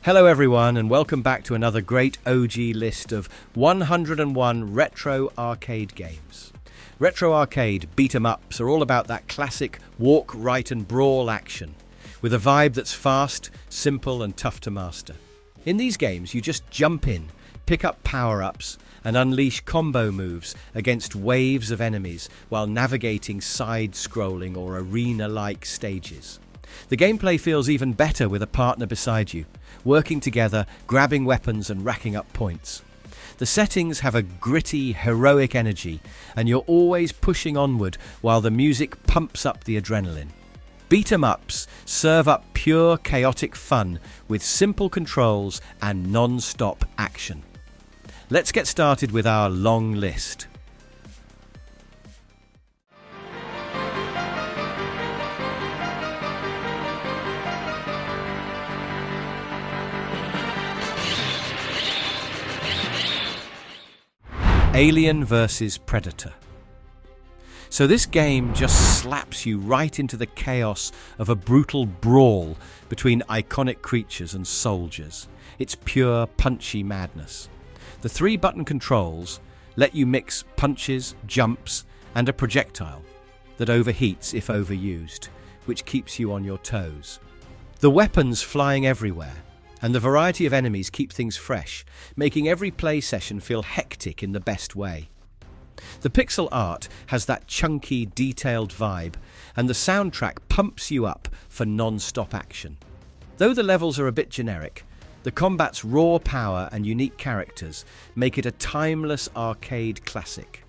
Hello everyone and welcome back to another great OG list of 101 retro arcade games. Retro arcade beat-em-ups are all about that classic walk, right and brawl action, with a vibe that's fast, simple and tough to master. In these games you just jump in, pick up power-ups and unleash combo moves against waves of enemies while navigating side-scrolling or arena-like stages. The gameplay feels even better with a partner beside you, working together, grabbing weapons and racking up points. The settings have a gritty, heroic energy, and you're always pushing onward while the music pumps up the adrenaline. Beat-em-ups serve up pure, chaotic fun with simple controls and non-stop action. Let's get started with our long list. Alien vs Predator. So this game just slaps you right into the chaos of a brutal brawl between iconic creatures and soldiers. It's pure punchy madness. The 3-button controls let you mix punches, jumps, and a projectile that overheats if overused, which keeps you on your toes. The weapons flying everywhere, and the variety of enemies keep things fresh, making every play session feel hectic in the best way. The pixel art has that chunky, detailed vibe, and the soundtrack pumps you up for non-stop action. Though the levels are a bit generic, the combat's raw power and unique characters make it a timeless arcade classic.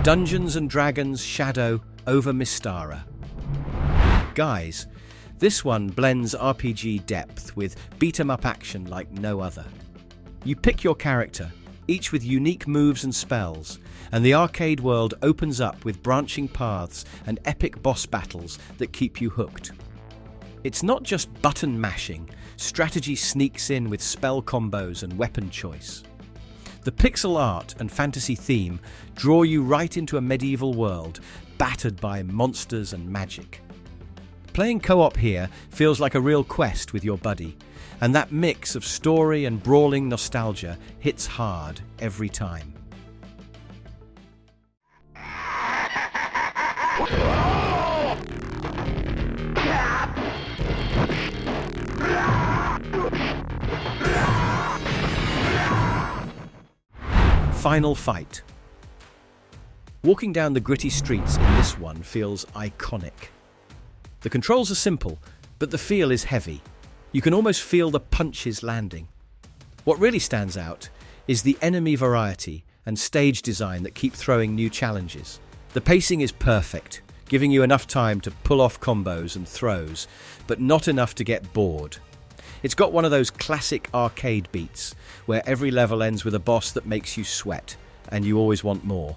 Dungeons & Dragons Shadow over Mystara. Guys, this one blends RPG depth with beat-em-up action like no other. You pick your character, each with unique moves and spells, and the arcade world opens up with branching paths and epic boss battles that keep you hooked. It's not just button mashing, strategy sneaks in with spell combos and weapon choice. The pixel art and fantasy theme draw you right into a medieval world battered by monsters and magic. Playing co-op here feels like a real quest with your buddy, and that mix of story and brawling nostalgia hits hard every time. Final Fight. Walking down the gritty streets in this one feels iconic. The controls are simple, but the feel is heavy. You can almost feel the punches landing. What really stands out is the enemy variety and stage design that keep throwing new challenges. The pacing is perfect, giving you enough time to pull off combos and throws, but not enough to get bored. It's got one of those classic arcade beats, where every level ends with a boss that makes you sweat, and you always want more.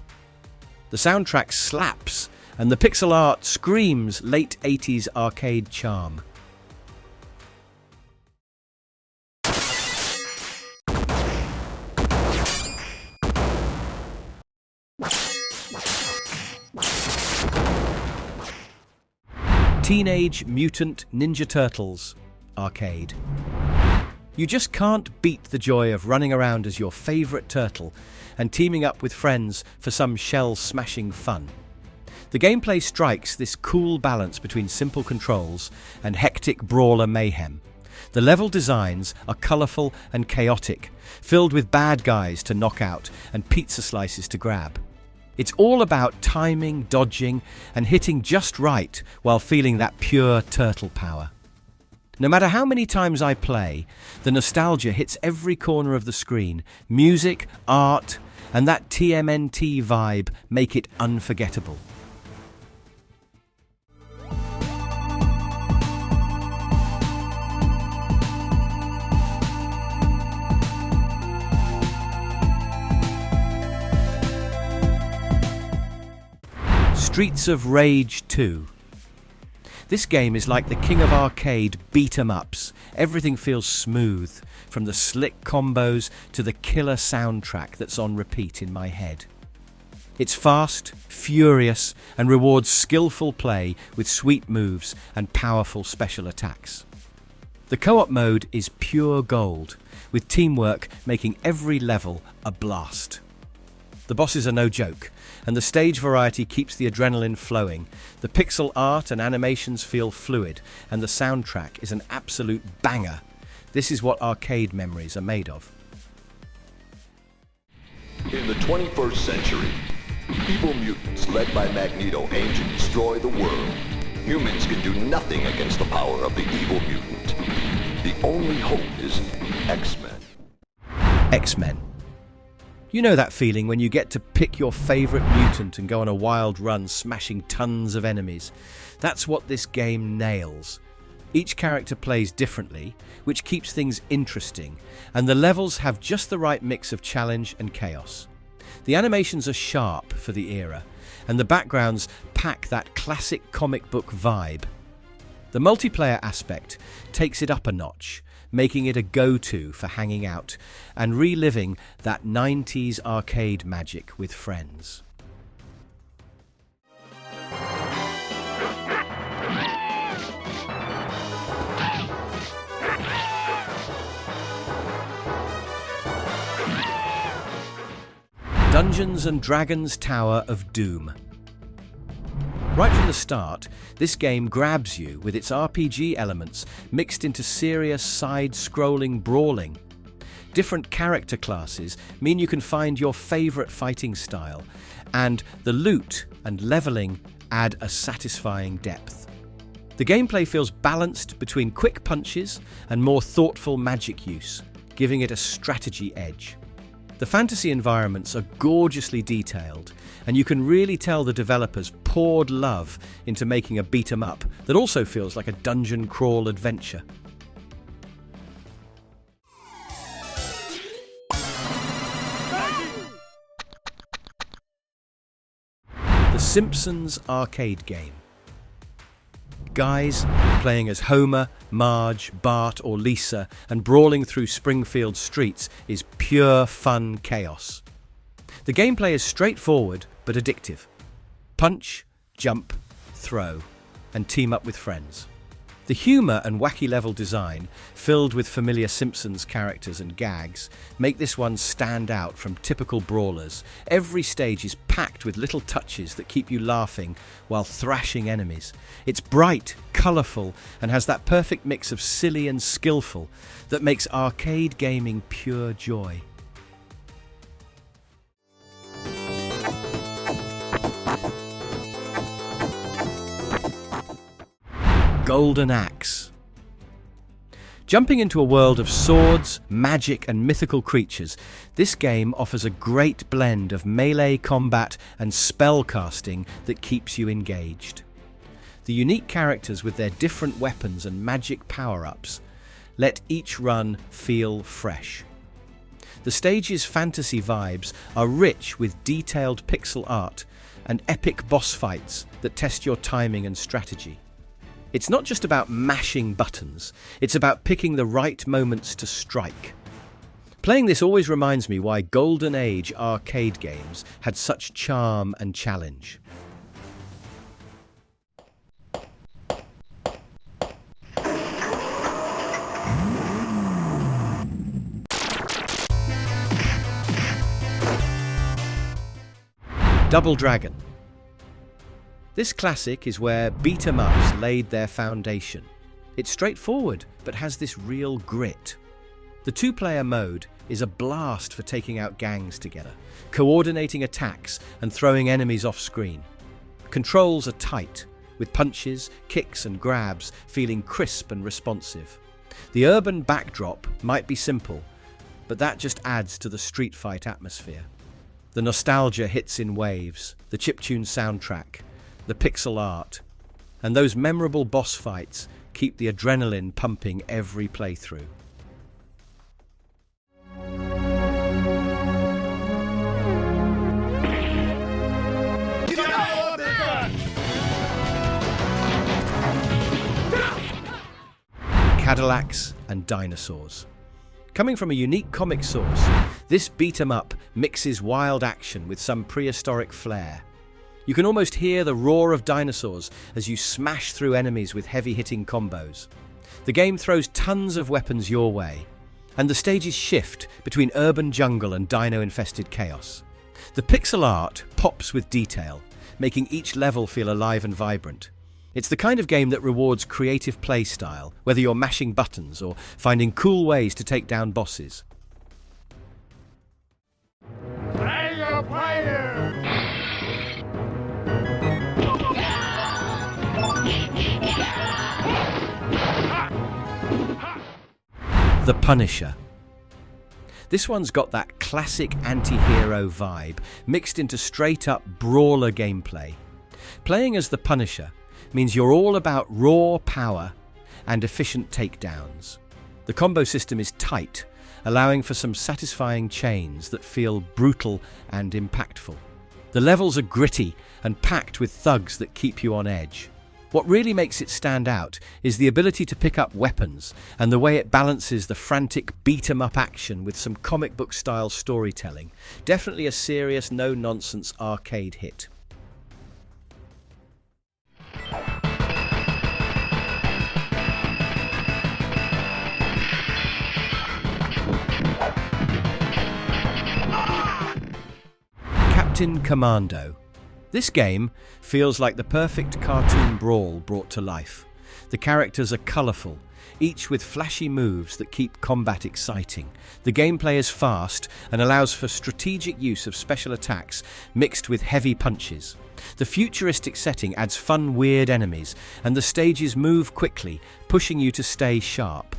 The soundtrack slaps, and the pixel art screams late 80s arcade charm. Teenage Mutant Ninja Turtles Arcade. You just can't beat the joy of running around as your favourite turtle and teaming up with friends for some shell-smashing fun. The gameplay strikes this cool balance between simple controls and hectic brawler mayhem. The level designs are colourful and chaotic, filled with bad guys to knock out and pizza slices to grab. It's all about timing, dodging, and hitting just right while feeling that pure turtle power. No matter how many times I play, the nostalgia hits every corner of the screen. Music, art, and that TMNT vibe make it unforgettable. Streets of Rage 2. This game is like the king of arcade beat-em-ups, everything feels smooth, from the slick combos to the killer soundtrack that's on repeat in my head. It's fast, furious, and rewards skillful play with sweet moves and powerful special attacks. The co-op mode is pure gold, with teamwork making every level a blast. The bosses are no joke, and the stage variety keeps the adrenaline flowing. The pixel art and animations feel fluid, and the soundtrack is an absolute banger. This is what arcade memories are made of. In the 21st century, evil mutants led by Magneto aim to destroy the world. Humans can do nothing against the power of the evil mutant. The only hope is X-Men. X-Men. You know that feeling when you get to pick your favourite mutant and go on a wild run smashing tons of enemies. That's what this game nails. Each character plays differently, which keeps things interesting, and the levels have just the right mix of challenge and chaos. The animations are sharp for the era, and the backgrounds pack that classic comic book vibe. The multiplayer aspect takes it up a notch, making it a go-to for hanging out and reliving that 90s arcade magic with friends. Dungeons & Dragons Tower of Doom. Right from the start, this game grabs you with its RPG elements mixed into serious side-scrolling brawling. Different character classes mean you can find your favourite fighting style, and the loot and levelling add a satisfying depth. The gameplay feels balanced between quick punches and more thoughtful magic use, giving it a strategy edge. The fantasy environments are gorgeously detailed, and you can really tell the developers poured love into making a beat-em-up that also feels like a dungeon crawl adventure. The Simpsons Arcade game. Guys playing as Homer, Marge, Bart or Lisa and brawling through Springfield streets is pure fun chaos. The gameplay is straightforward but addictive. Punch, jump, throw, and team up with friends. The humour and wacky level design, filled with familiar Simpsons characters and gags, make this one stand out from typical brawlers. Every stage is packed with little touches that keep you laughing while thrashing enemies. It's bright, colourful, and has that perfect mix of silly and skillful that makes arcade gaming pure joy. Golden Axe. Jumping into a world of swords, magic and mythical creatures, this game offers a great blend of melee combat and spell casting that keeps you engaged. The unique characters with their different weapons and magic power-ups let each run feel fresh. The stage's fantasy vibes are rich with detailed pixel art and epic boss fights that test your timing and strategy. It's not just about mashing buttons, it's about picking the right moments to strike. Playing this always reminds me why Golden Age arcade games had such charm and challenge. Double Dragon. This classic is where beat-em-ups laid their foundation. It's straightforward, but has this real grit. The two-player mode is a blast for taking out gangs together, coordinating attacks and throwing enemies off-screen. Controls are tight, with punches, kicks and grabs feeling crisp and responsive. The urban backdrop might be simple, but that just adds to the street fight atmosphere. The nostalgia hits in waves, the chiptune soundtrack, the pixel art, and those memorable boss fights keep the adrenaline pumping every playthrough. Cadillacs and dinosaurs. Coming from a unique comic source, this beat-em-up mixes wild action with some prehistoric flair. You can almost hear the roar of dinosaurs as you smash through enemies with heavy-hitting combos. The game throws tons of weapons your way, and the stages shift between urban jungle and dino-infested chaos. The pixel art pops with detail, making each level feel alive and vibrant. It's the kind of game that rewards creative play style, whether you're mashing buttons or finding cool ways to take down bosses. The Punisher. This one's got that classic anti-hero vibe, mixed into straight-up brawler gameplay. Playing as the Punisher means you're all about raw power and efficient takedowns. The combo system is tight, allowing for some satisfying chains that feel brutal and impactful. The levels are gritty and packed with thugs that keep you on edge. What really makes it stand out is the ability to pick up weapons and the way it balances the frantic beat-em-up action with some comic book-style storytelling. Definitely a serious, no-nonsense arcade hit. Captain Commando. This game feels like the perfect cartoon brawl brought to life. The characters are colourful, each with flashy moves that keep combat exciting. The gameplay is fast and allows for strategic use of special attacks mixed with heavy punches. The futuristic setting adds fun, weird enemies, and the stages move quickly, pushing you to stay sharp.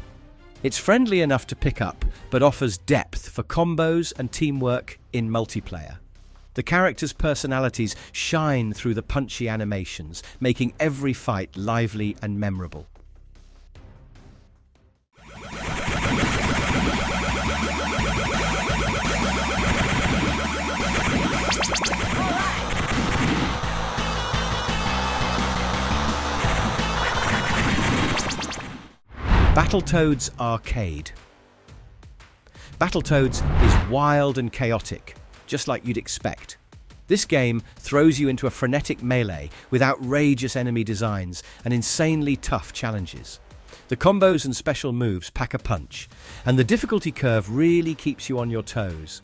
It's friendly enough to pick up, but offers depth for combos and teamwork in multiplayer. The characters' personalities shine through the punchy animations, making every fight lively and memorable. Battletoads Arcade. Battletoads is wild and chaotic, just like you'd expect. This game throws you into a frenetic melee with outrageous enemy designs and insanely tough challenges. The combos and special moves pack a punch, and the difficulty curve really keeps you on your toes.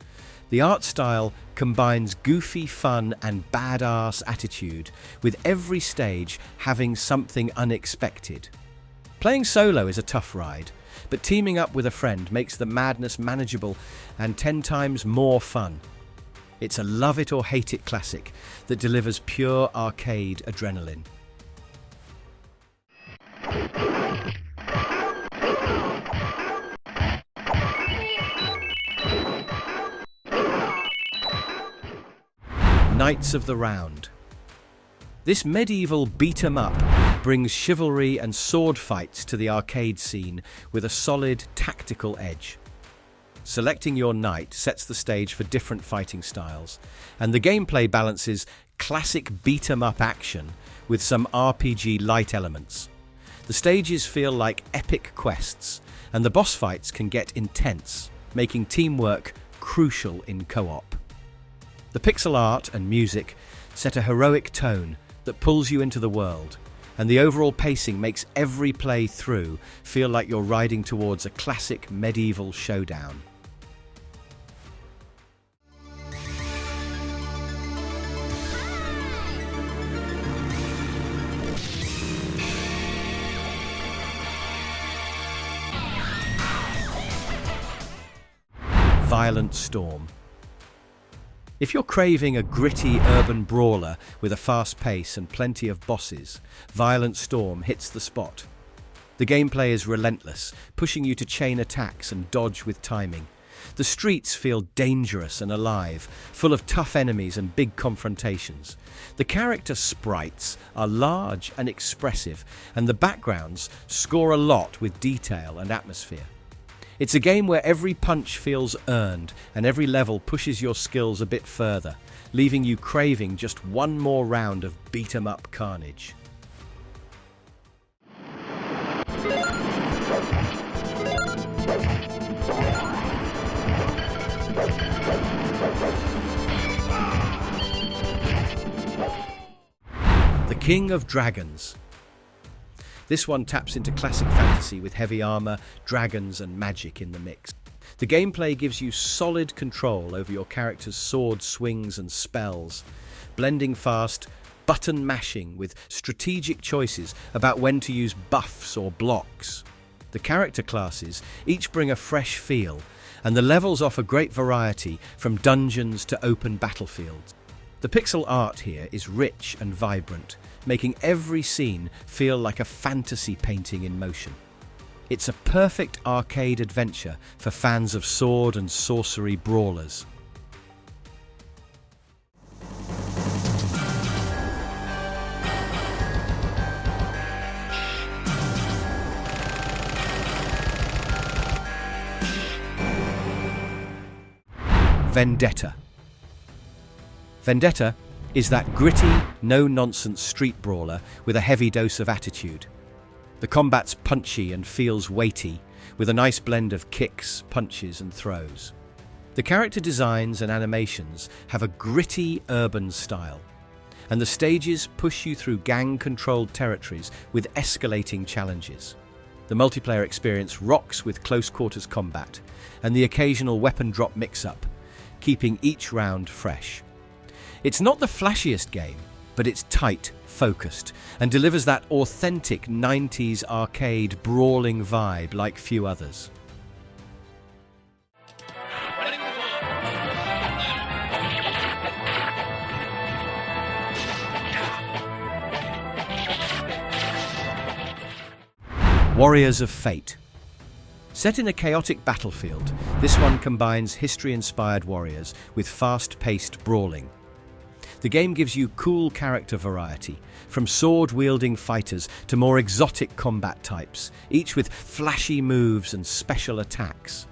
The art style combines goofy fun and badass attitude, with every stage having something unexpected. Playing solo is a tough ride, but teaming up with a friend makes the madness manageable and 10 times more fun. It's a love-it-or-hate-it classic that delivers pure arcade adrenaline. Knights of the Round. This medieval beat-em-up brings chivalry and sword fights to the arcade scene with a solid tactical edge. Selecting your knight sets the stage for different fighting styles, and the gameplay balances classic beat-em-up action with some RPG light elements. The stages feel like epic quests, and the boss fights can get intense, making teamwork crucial in co-op. The pixel art and music set a heroic tone that pulls you into the world, and the overall pacing makes every play through feel like you're riding towards a classic medieval showdown. Violent Storm. If you're craving a gritty urban brawler with a fast pace and plenty of bosses, Violent Storm hits the spot. The gameplay is relentless, pushing you to chain attacks and dodge with timing. The streets feel dangerous and alive, full of tough enemies and big confrontations. The character sprites are large and expressive, and the backgrounds score a lot with detail and atmosphere. It's a game where every punch feels earned and every level pushes your skills a bit further, leaving you craving just one more round of beat-em-up carnage. King of Dragons. This one taps into classic fantasy with heavy armor, dragons and magic in the mix. The gameplay gives you solid control over your character's sword swings and spells, blending fast, button mashing with strategic choices about when to use buffs or blocks. The character classes each bring a fresh feel, and the levels offer great variety from dungeons to open battlefields. The pixel art here is rich and vibrant, making every scene feel like a fantasy painting in motion. It's a perfect arcade adventure for fans of sword and sorcery brawlers. Vendetta. Vendetta is that gritty, no-nonsense street brawler with a heavy dose of attitude. The combat's punchy and feels weighty, with a nice blend of kicks, punches and throws. The character designs and animations have a gritty urban style, and the stages push you through gang-controlled territories with escalating challenges. The multiplayer experience rocks with close-quarters combat and the occasional weapon drop mix-up, keeping each round fresh. It's not the flashiest game, but it's tight, focused, and delivers that authentic 90s arcade brawling vibe like few others. Warriors of Fate. Set in a chaotic battlefield, this one combines history-inspired warriors with fast-paced brawling. The game gives you cool character variety, from sword-wielding fighters to more exotic combat types, each with flashy moves and special attacks.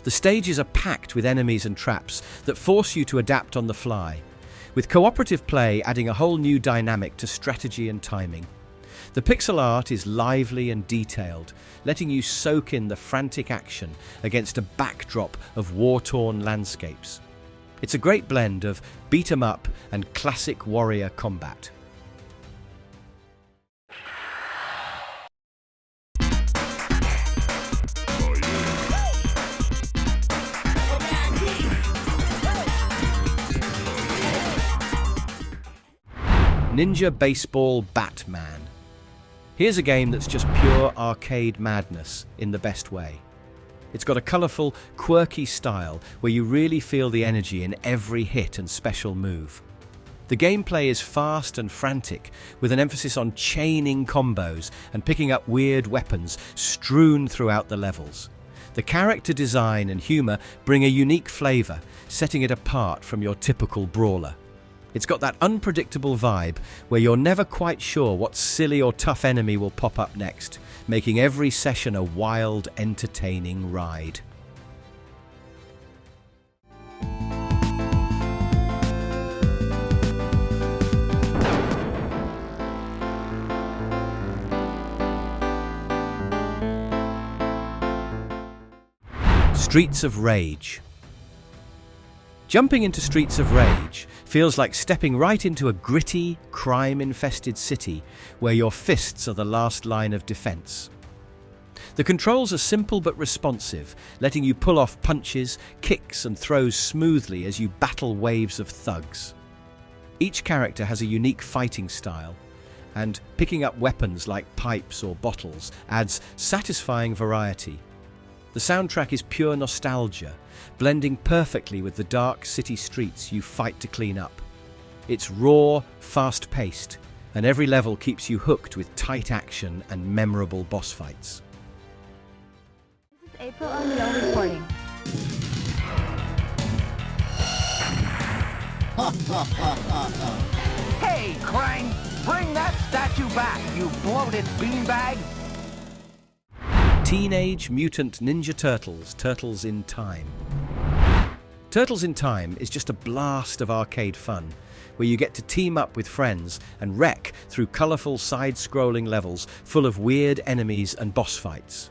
The stages are packed with enemies and traps that force you to adapt on the fly, with cooperative play adding a whole new dynamic to strategy and timing. The pixel art is lively and detailed, letting you soak in the frantic action against a backdrop of war-torn landscapes. It's a great blend of beat-em-up and classic warrior combat. Ninja Baseball Batman. Here's a game that's just pure arcade madness in the best way. It's got a colourful, quirky style where you really feel the energy in every hit and special move. The gameplay is fast and frantic, with an emphasis on chaining combos and picking up weird weapons strewn throughout the levels. The character design and humour bring a unique flavour, setting it apart from your typical brawler. It's got that unpredictable vibe where you're never quite sure what silly or tough enemy will pop up next, making every session a wild, entertaining ride. Streets of Rage. Jumping into Streets of Rage feels like stepping right into a gritty, crime-infested city where your fists are the last line of defense. The controls are simple but responsive, letting you pull off punches, kicks and throws smoothly as you battle waves of thugs. Each character has a unique fighting style, and picking up weapons like pipes or bottles adds satisfying variety. The soundtrack is pure nostalgia, blending perfectly with the dark city streets you fight to clean up. It's raw, fast-paced, and every level keeps you hooked with tight action and memorable boss fights. This is April O'Neil reporting. Hey, Krang! Bring that statue back, you bloated beanbag! Teenage Mutant Ninja Turtles: Turtles in Time. Turtles in Time is just a blast of arcade fun, where you get to team up with friends and wreck through colourful side-scrolling levels full of weird enemies and boss fights.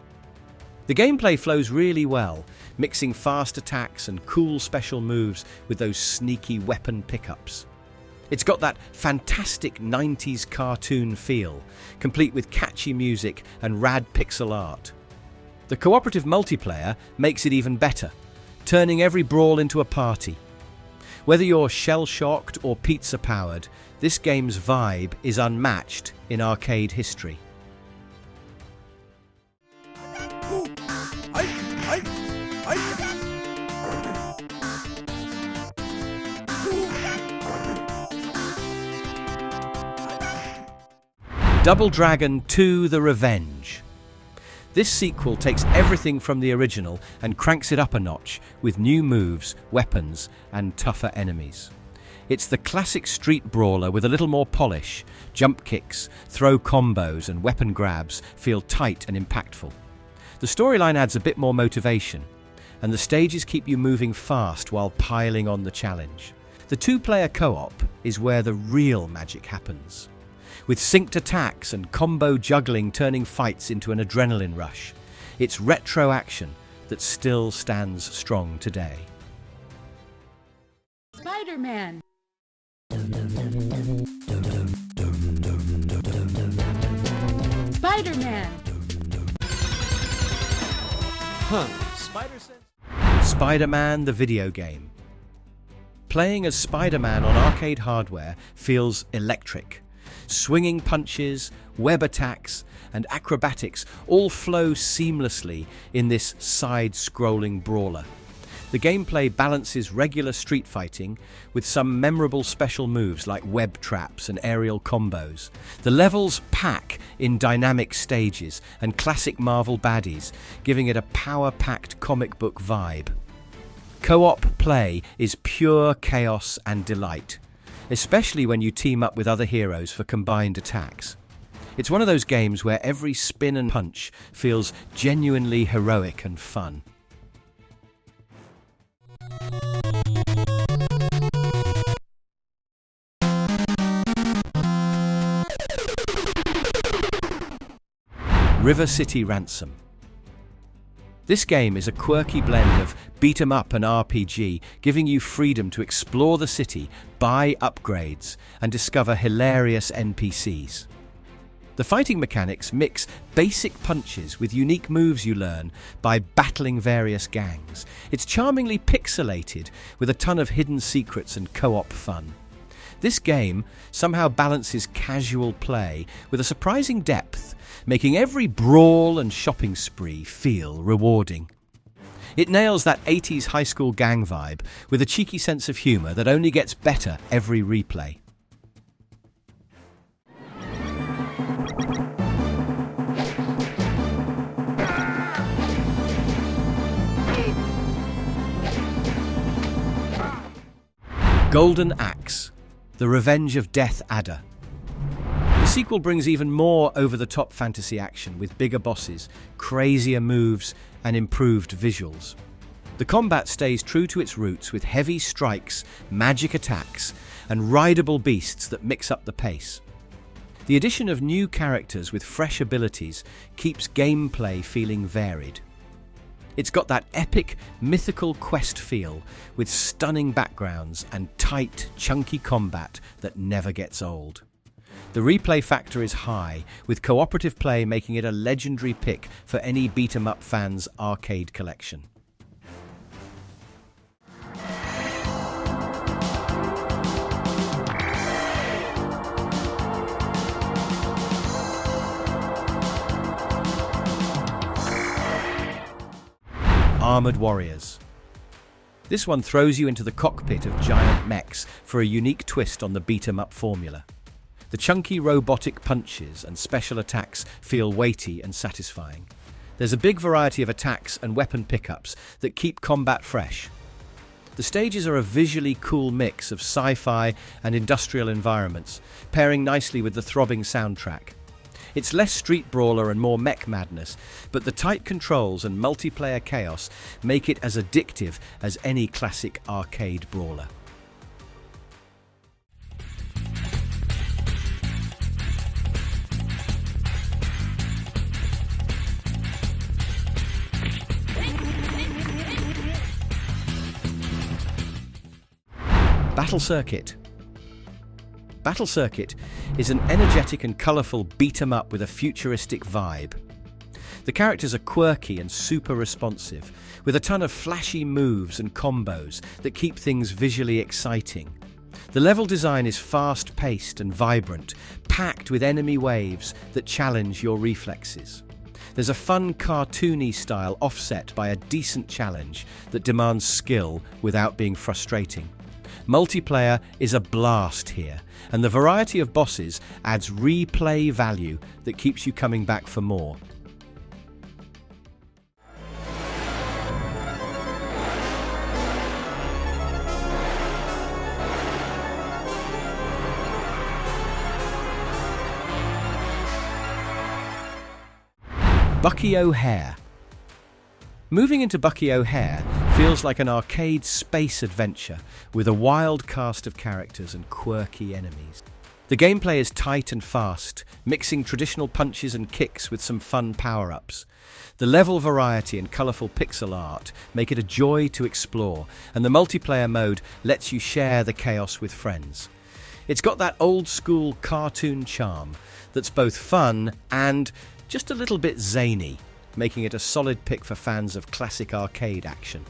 The gameplay flows really well, mixing fast attacks and cool special moves with those sneaky weapon pickups. It's got that fantastic 90s cartoon feel, complete with catchy music and rad pixel art. The cooperative multiplayer makes it even better, turning every brawl into a party. Whether you're shell-shocked or pizza-powered, this game's vibe is unmatched in arcade history. Double Dragon 2: The Revenge. This sequel takes everything from the original and cranks it up a notch with new moves, weapons, and tougher enemies. It's the classic street brawler with a little more polish. Jump kicks, throw combos, and weapon grabs feel tight and impactful. The storyline adds a bit more motivation, and the stages keep you moving fast while piling on the challenge. The two-player co-op is where the real magic happens, with synced attacks and combo juggling turning fights into an adrenaline rush. It's retro action that still stands strong today. Spider-Man. Spider-Man. Spider-Man the video game. Playing as Spider-Man on arcade hardware feels electric. Swinging punches, web attacks, and acrobatics all flow seamlessly in this side-scrolling brawler. The gameplay balances regular street fighting with some memorable special moves like web traps and aerial combos. The levels pack in dynamic stages and classic Marvel baddies, giving it a power-packed comic book vibe. Co-op play is pure chaos and delight, especially when you team up with other heroes for combined attacks. It's one of those games where every spin and punch feels genuinely heroic and fun. River City Ransom. This game is a quirky blend of beat-em-up and RPG, giving you freedom to explore the city, buy upgrades, and discover hilarious NPCs. The fighting mechanics mix basic punches with unique moves you learn by battling various gangs. It's charmingly pixelated with a ton of hidden secrets and co-op fun. This game somehow balances casual play with a surprising depth, making every brawl and shopping spree feel rewarding. It nails that 80s high school gang vibe with a cheeky sense of humour that only gets better every replay. Golden Axe: The Revenge of Death Adder. The sequel brings even more over-the-top fantasy action with bigger bosses, crazier moves, and improved visuals. The combat stays true to its roots with heavy strikes, magic attacks, and rideable beasts that mix up the pace. The addition of new characters with fresh abilities keeps gameplay feeling varied. It's got that epic, mythical quest feel with stunning backgrounds and tight, chunky combat that never gets old. The replay factor is high, with cooperative play making it a legendary pick for any beat-em-up fan's arcade collection. Armored Warriors. This one throws you into the cockpit of giant mechs for a unique twist on the beat-em-up formula. The chunky robotic punches and special attacks feel weighty and satisfying. There's a big variety of attacks and weapon pickups that keep combat fresh. The stages are a visually cool mix of sci-fi and industrial environments, pairing nicely with the throbbing soundtrack. It's less street brawler and more mech madness, but the tight controls and multiplayer chaos make it as addictive as any classic arcade brawler. Battle Circuit. Battle Circuit is an energetic and colourful beat-em-up with a futuristic vibe. The characters are quirky and super responsive, with a ton of flashy moves and combos that keep things visually exciting. The level design is fast-paced and vibrant, packed with enemy waves that challenge your reflexes. There's a fun cartoony style offset by a decent challenge that demands skill without being frustrating. Multiplayer is a blast here, and the variety of bosses adds replay value that keeps you coming back for more. Bucky O'Hare. Moving into Bucky O'Hare feels like an arcade space adventure with a wild cast of characters and quirky enemies. The gameplay is tight and fast, mixing traditional punches and kicks with some fun power-ups. The level variety and colourful pixel art make it a joy to explore, and the multiplayer mode lets you share the chaos with friends. It's got that old-school cartoon charm that's both fun and just a little bit zany, making it a solid pick for fans of classic arcade action.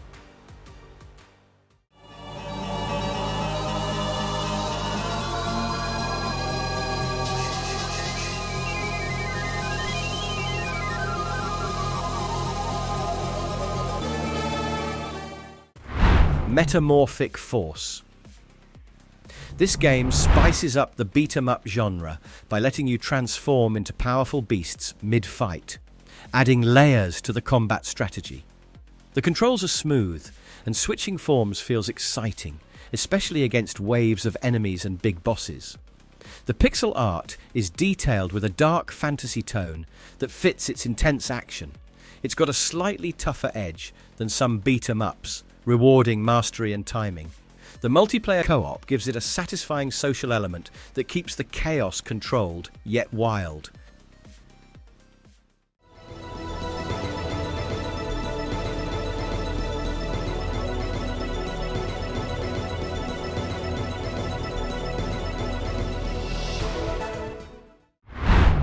Metamorphic Force. This game spices up the beat-em-up genre by letting you transform into powerful beasts mid-fight, adding layers to the combat strategy. The controls are smooth, and switching forms feels exciting, especially against waves of enemies and big bosses. The pixel art is detailed with a dark fantasy tone that fits its intense action. It's got a slightly tougher edge than some beat-em-ups, rewarding mastery and timing. The multiplayer co-op gives it a satisfying social element that keeps the chaos controlled, yet wild.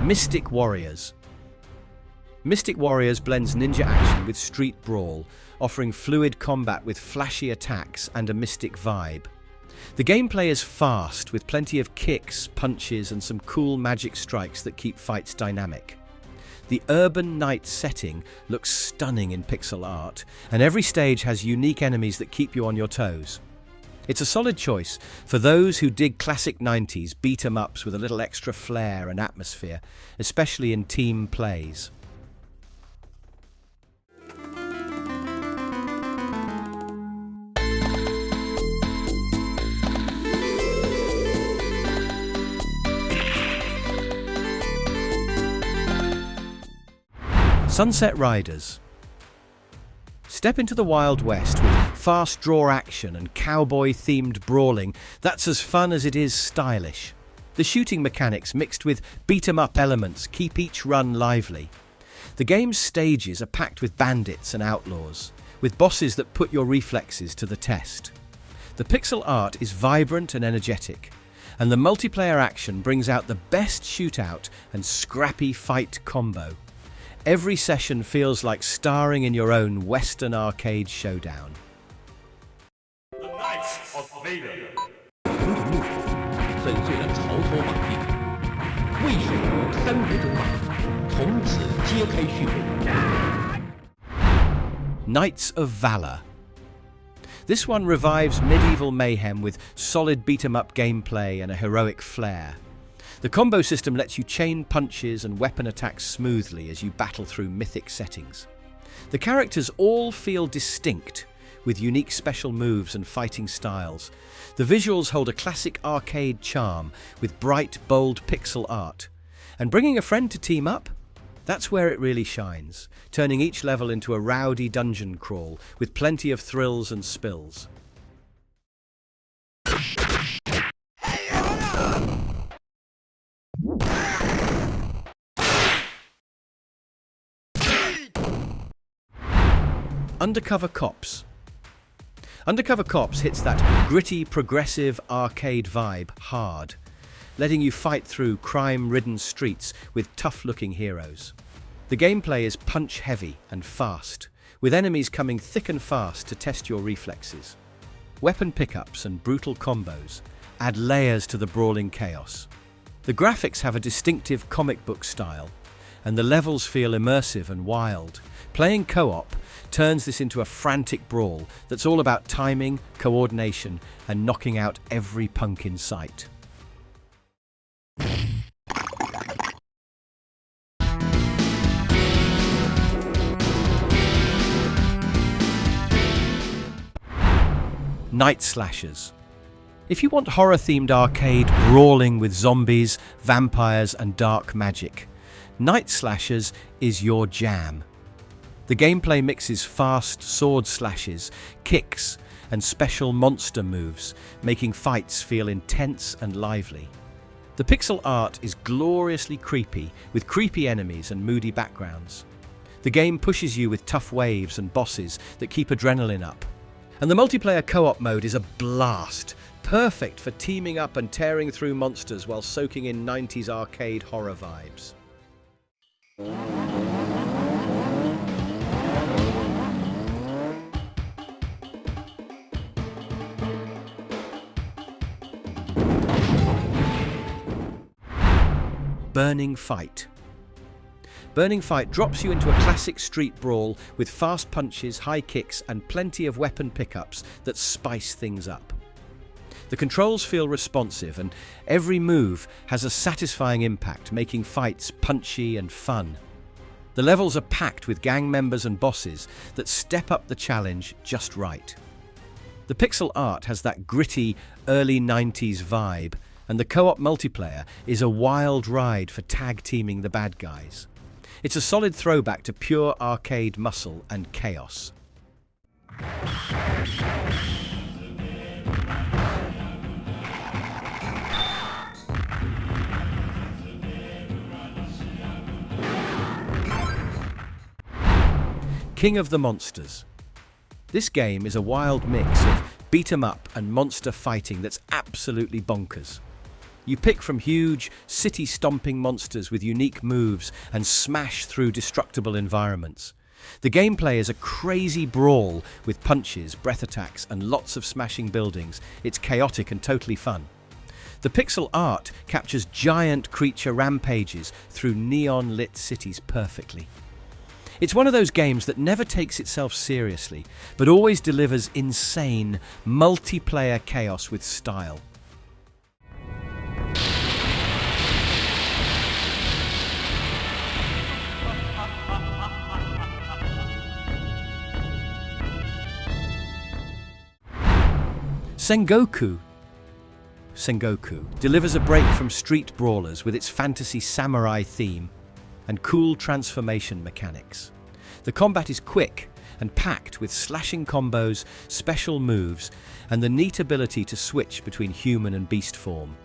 Mystic Warriors. Mystic Warriors blends ninja action with street brawl, offering fluid combat with flashy attacks and a mystic vibe. The gameplay is fast, with plenty of kicks, punches, and some cool magic strikes that keep fights dynamic. The urban night setting looks stunning in pixel art, and every stage has unique enemies that keep you on your toes. It's a solid choice for those who dig classic 90s beat-em-ups with a little extra flair and atmosphere, especially in team plays. Sunset Riders. Step into the Wild West with fast draw action and cowboy-themed brawling that's as fun as it is stylish. The shooting mechanics mixed with beat-em-up elements keep each run lively. The game's stages are packed with bandits and outlaws, with bosses that put your reflexes to the test. The pixel art is vibrant and energetic, and the multiplayer action brings out the best shootout and scrappy fight combo. Every session feels like starring in your own Western arcade showdown. The Knights of Vader. 粉碎了曹操马屁，魏蜀吴三国争霸，从此揭开序幕。 Knights of Valor. This one revives medieval mayhem with solid beat-em-up gameplay and a heroic flair. The combo system lets you chain punches and weapon attacks smoothly as you battle through mythic settings. The characters all feel distinct, with unique special moves and fighting styles. The visuals hold a classic arcade charm with bright, bold pixel art. And bringing a friend to team up? That's where it really shines, turning each level into a rowdy dungeon crawl with plenty of thrills and spills. Undercover Cops. Undercover Cops hits that gritty, progressive arcade vibe hard. letting you fight through crime-ridden streets with tough-looking heroes. The gameplay is punch-heavy and fast, with enemies coming thick and fast to test your reflexes. Weapon pickups and brutal combos add layers to the brawling chaos. The graphics have a distinctive comic book style, and the levels feel immersive and wild. Playing co-op turns this into a frantic brawl that's all about timing, coordination, and knocking out every punk in sight. Night slashers. If you want horror-themed arcade brawling with zombies, vampires, and dark magic, Night Slashers is your jam. The gameplay mixes fast sword slashes, kicks, and special monster moves, making fights feel intense and lively. The pixel art is gloriously creepy, with creepy enemies and moody backgrounds. The game pushes you with tough waves and bosses that keep adrenaline up. And the multiplayer co-op mode is a blast, perfect for teaming up and tearing through monsters while soaking in 90s arcade horror vibes. Burning Fight. Burning Fight drops you into a classic street brawl with fast punches, high kicks, and plenty of weapon pickups that spice things up. The controls feel responsive, and every move has a satisfying impact, making fights punchy and fun. The levels are packed with gang members and bosses that step up the challenge just right. The pixel art has that gritty, early 90s vibe, and the co-op multiplayer is a wild ride for tag-teaming the bad guys. It's a solid throwback to pure arcade muscle and chaos. King of the Monsters. This game is a wild mix of beat-em-up and monster fighting that's absolutely bonkers. You pick from huge, city-stomping monsters with unique moves and smash through destructible environments. The gameplay is a crazy brawl with punches, breath attacks, and lots of smashing buildings. It's chaotic and totally fun. The pixel art captures giant creature rampages through neon-lit cities perfectly. It's one of those games that never takes itself seriously, but always delivers insane, multiplayer chaos with style. Sengoku delivers a break from street brawlers with its fantasy samurai theme and cool transformation mechanics. The combat is quick and packed with slashing combos, special moves, and the neat ability to switch between human and beast form.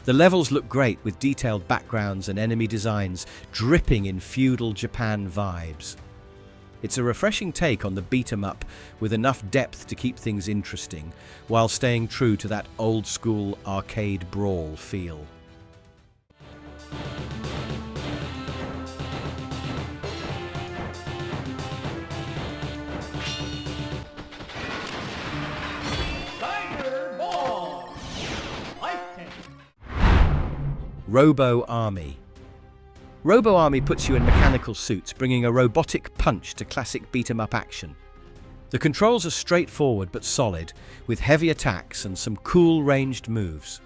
The levels look great with detailed backgrounds and enemy designs dripping in feudal Japan vibes. It's a refreshing take on the beat-em-up with enough depth to keep things interesting, while staying true to that old-school arcade brawl feel. Robo Army. Robo Army puts you in mechanical suits, bringing a robotic punch to classic beat-em-up action. The controls are straightforward but solid, with heavy attacks and some cool ranged moves.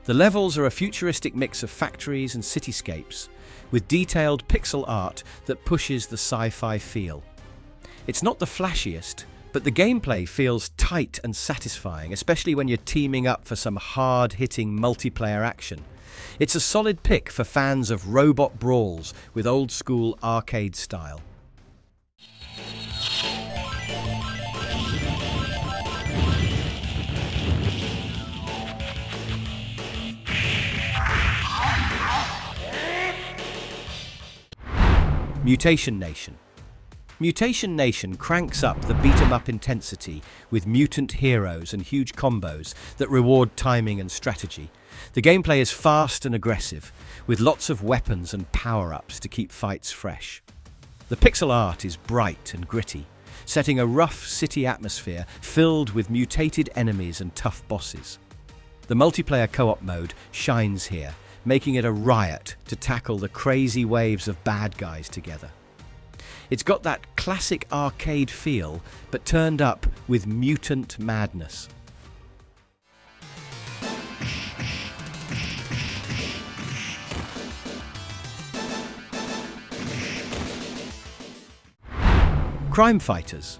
The levels are a futuristic mix of factories and cityscapes, with detailed pixel art that pushes the sci-fi feel. It's not the flashiest, but the gameplay feels tight and satisfying, especially when you're teaming up for some hard-hitting multiplayer action. It's a solid pick for fans of robot brawls with old-school arcade style. Mutation Nation. Mutation Nation cranks up the beat-em-up intensity with mutant heroes and huge combos that reward timing and strategy. The gameplay is fast and aggressive, with lots of weapons and power-ups to keep fights fresh. The pixel art is bright and gritty, setting a rough city atmosphere filled with mutated enemies and tough bosses. The multiplayer co-op mode shines here, making it a riot to tackle the crazy waves of bad guys together. It's got that classic arcade feel, but turned up with mutant madness. Crime Fighters.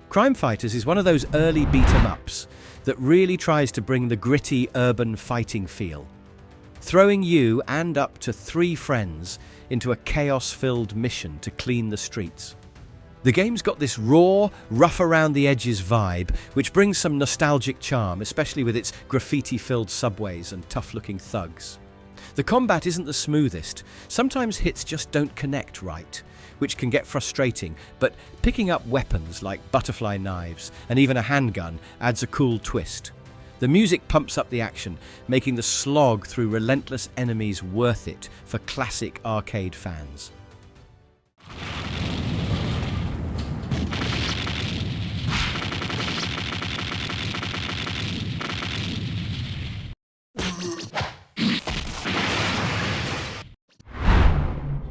Crime Fighters is one of those early beat-em-ups that really tries to bring the gritty urban fighting feel, throwing you and up to 3 friends into a chaos-filled mission to clean the streets. The game's got this raw, rough-around-the-edges vibe, which brings some nostalgic charm, especially with its graffiti-filled subways and tough-looking thugs. The combat isn't the smoothest. Sometimes hits just don't connect right, which can get frustrating, but picking up weapons like butterfly knives and even a handgun adds a cool twist. The music pumps up the action, making the slog through relentless enemies worth it for classic arcade fans.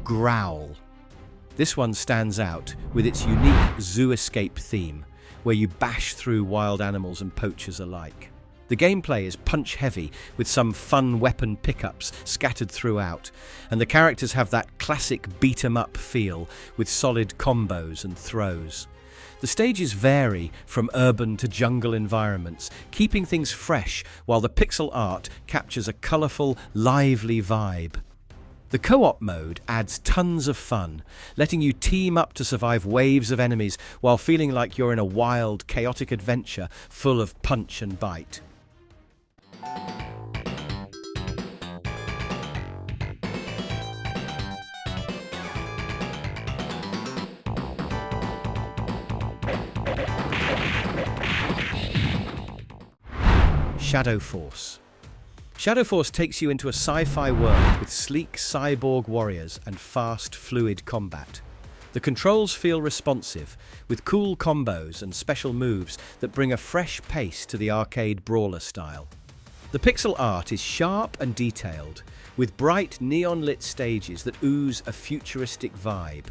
Growl. This one stands out with its unique zoo escape theme, where you bash through wild animals and poachers alike. The gameplay is punch-heavy, with some fun weapon pickups scattered throughout, and the characters have that classic beat-em-up feel with solid combos and throws. The stages vary from urban to jungle environments, keeping things fresh while the pixel art captures a colourful, lively vibe. The co-op mode adds tons of fun, letting you team up to survive waves of enemies while feeling like you're in a wild, chaotic adventure full of punch and bite. Shadow Force. Shadow Force takes you into a sci-fi world with sleek cyborg warriors and fast, fluid combat. The controls feel responsive, with cool combos and special moves that bring a fresh pace to the arcade brawler style. The pixel art is sharp and detailed, with bright neon-lit stages that ooze a futuristic vibe.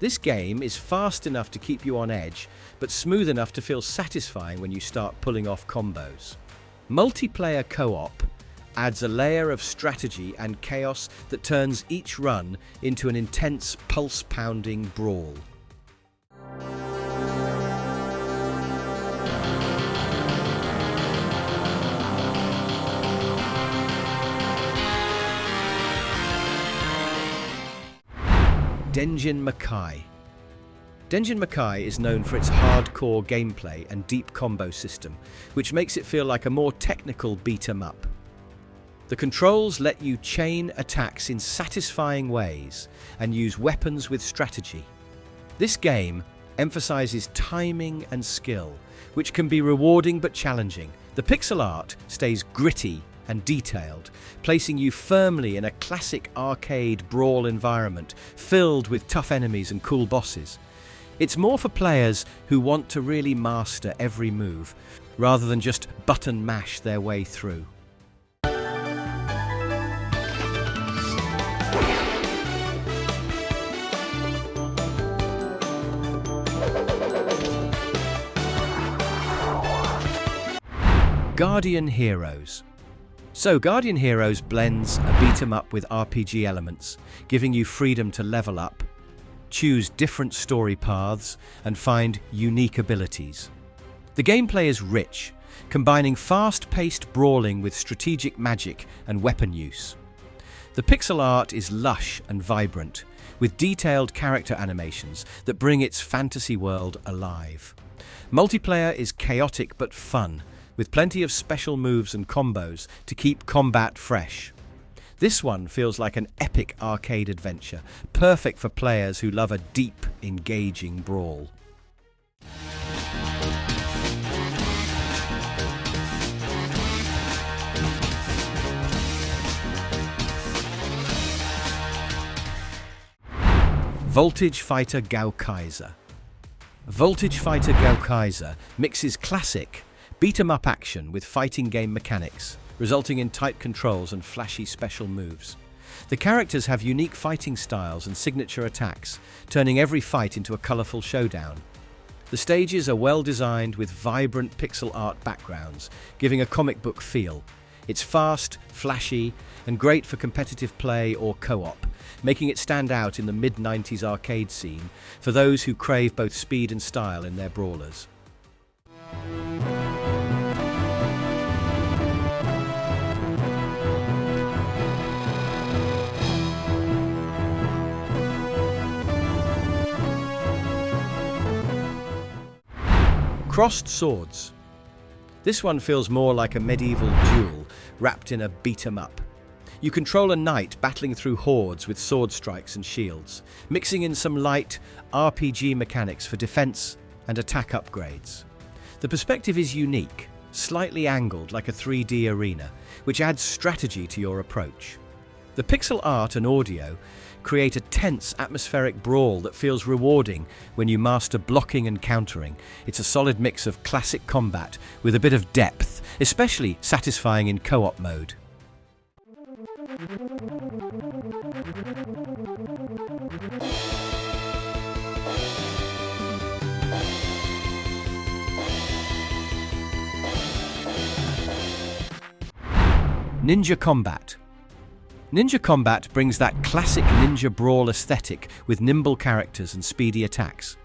This game is fast enough to keep you on edge, but smooth enough to feel satisfying when you start pulling off combos. Multiplayer co-op adds a layer of strategy and chaos that turns each run into an intense, pulse-pounding brawl. Denjin Makai. Denjin Makai is known for its hardcore gameplay and deep combo system, which makes it feel like a more technical beat-em-up. The controls let you chain attacks in satisfying ways and use weapons with strategy. This game emphasizes timing and skill, which can be rewarding but challenging. The pixel art stays gritty and detailed, placing you firmly in a classic arcade brawl environment filled with tough enemies and cool bosses. It's more for players who want to really master every move, rather than just button mash their way through. Guardian Heroes. So Guardian Heroes blends a beat-em-up with RPG elements, giving you freedom to level up, choose different story paths, and find unique abilities. The gameplay is rich, combining fast-paced brawling with strategic magic and weapon use. The pixel art is lush and vibrant, with detailed character animations that bring its fantasy world alive. Multiplayer is chaotic but fun, with plenty of special moves and combos to keep combat fresh. This one feels like an epic arcade adventure, perfect for players who love a deep, engaging brawl. Voltage Fighter Gaokaiser. Voltage Fighter Gaokaiser mixes classic, beat-em-up action with fighting game mechanics, resulting in tight controls and flashy special moves. The characters have unique fighting styles and signature attacks, turning every fight into a colourful showdown. The stages are well designed with vibrant pixel art backgrounds, giving a comic book feel. It's fast, flashy, and great for competitive play or co-op, making it stand out in the mid-90s arcade scene for those who crave both speed and style in their brawlers. Crossed Swords. This one feels more like a medieval duel wrapped in a beat-em-up. You control a knight battling through hordes with sword strikes and shields, mixing in some light RPG mechanics for defense and attack upgrades. The perspective is unique, slightly angled like a 3D arena, which adds strategy to your approach. The pixel art and audio create a tense, atmospheric brawl that feels rewarding when you master blocking and countering. It's a solid mix of classic combat with a bit of depth, especially satisfying in co-op mode. Ninja Combat. Ninja Combat brings that classic ninja brawl aesthetic with nimble characters and speedy attacks.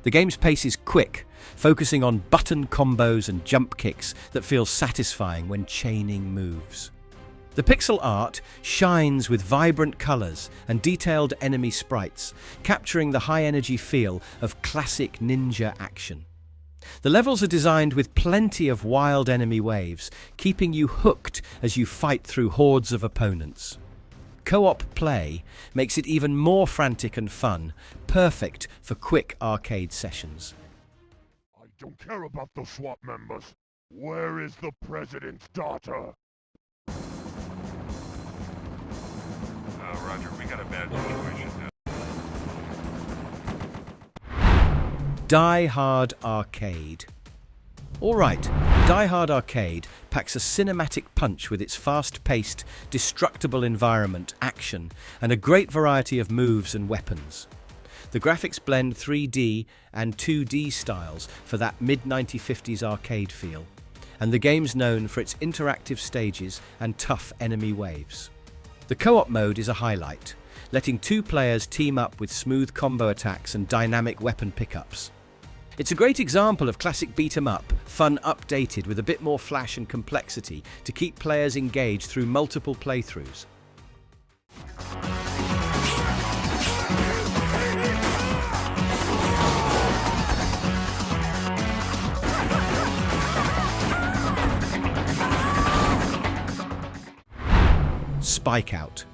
The game's pace is quick, focusing on button combos and jump kicks that feel satisfying when chaining moves. The pixel art shines with vibrant colours and detailed enemy sprites, capturing the high-energy feel of classic ninja action. The levels are designed with plenty of wild enemy waves, keeping you hooked as you fight through hordes of opponents. Co-op play makes it even more frantic and fun, perfect for quick arcade sessions. I don't care about the SWAT members. Where is the president's daughter? Roger, we got a bad situation now. Die Hard Arcade. Alright, Die Hard Arcade packs a cinematic punch with its fast-paced, destructible environment, action, and a great variety of moves and weapons. The graphics blend 3D and 2D styles for that mid-1950s arcade feel, and the game's known for its interactive stages and tough enemy waves. The co-op mode is a highlight, letting two players team up with smooth combo attacks and dynamic weapon pickups. It's a great example of classic beat-em-up, fun updated with a bit more flash and complexity to keep players engaged through multiple playthroughs. Spike Out.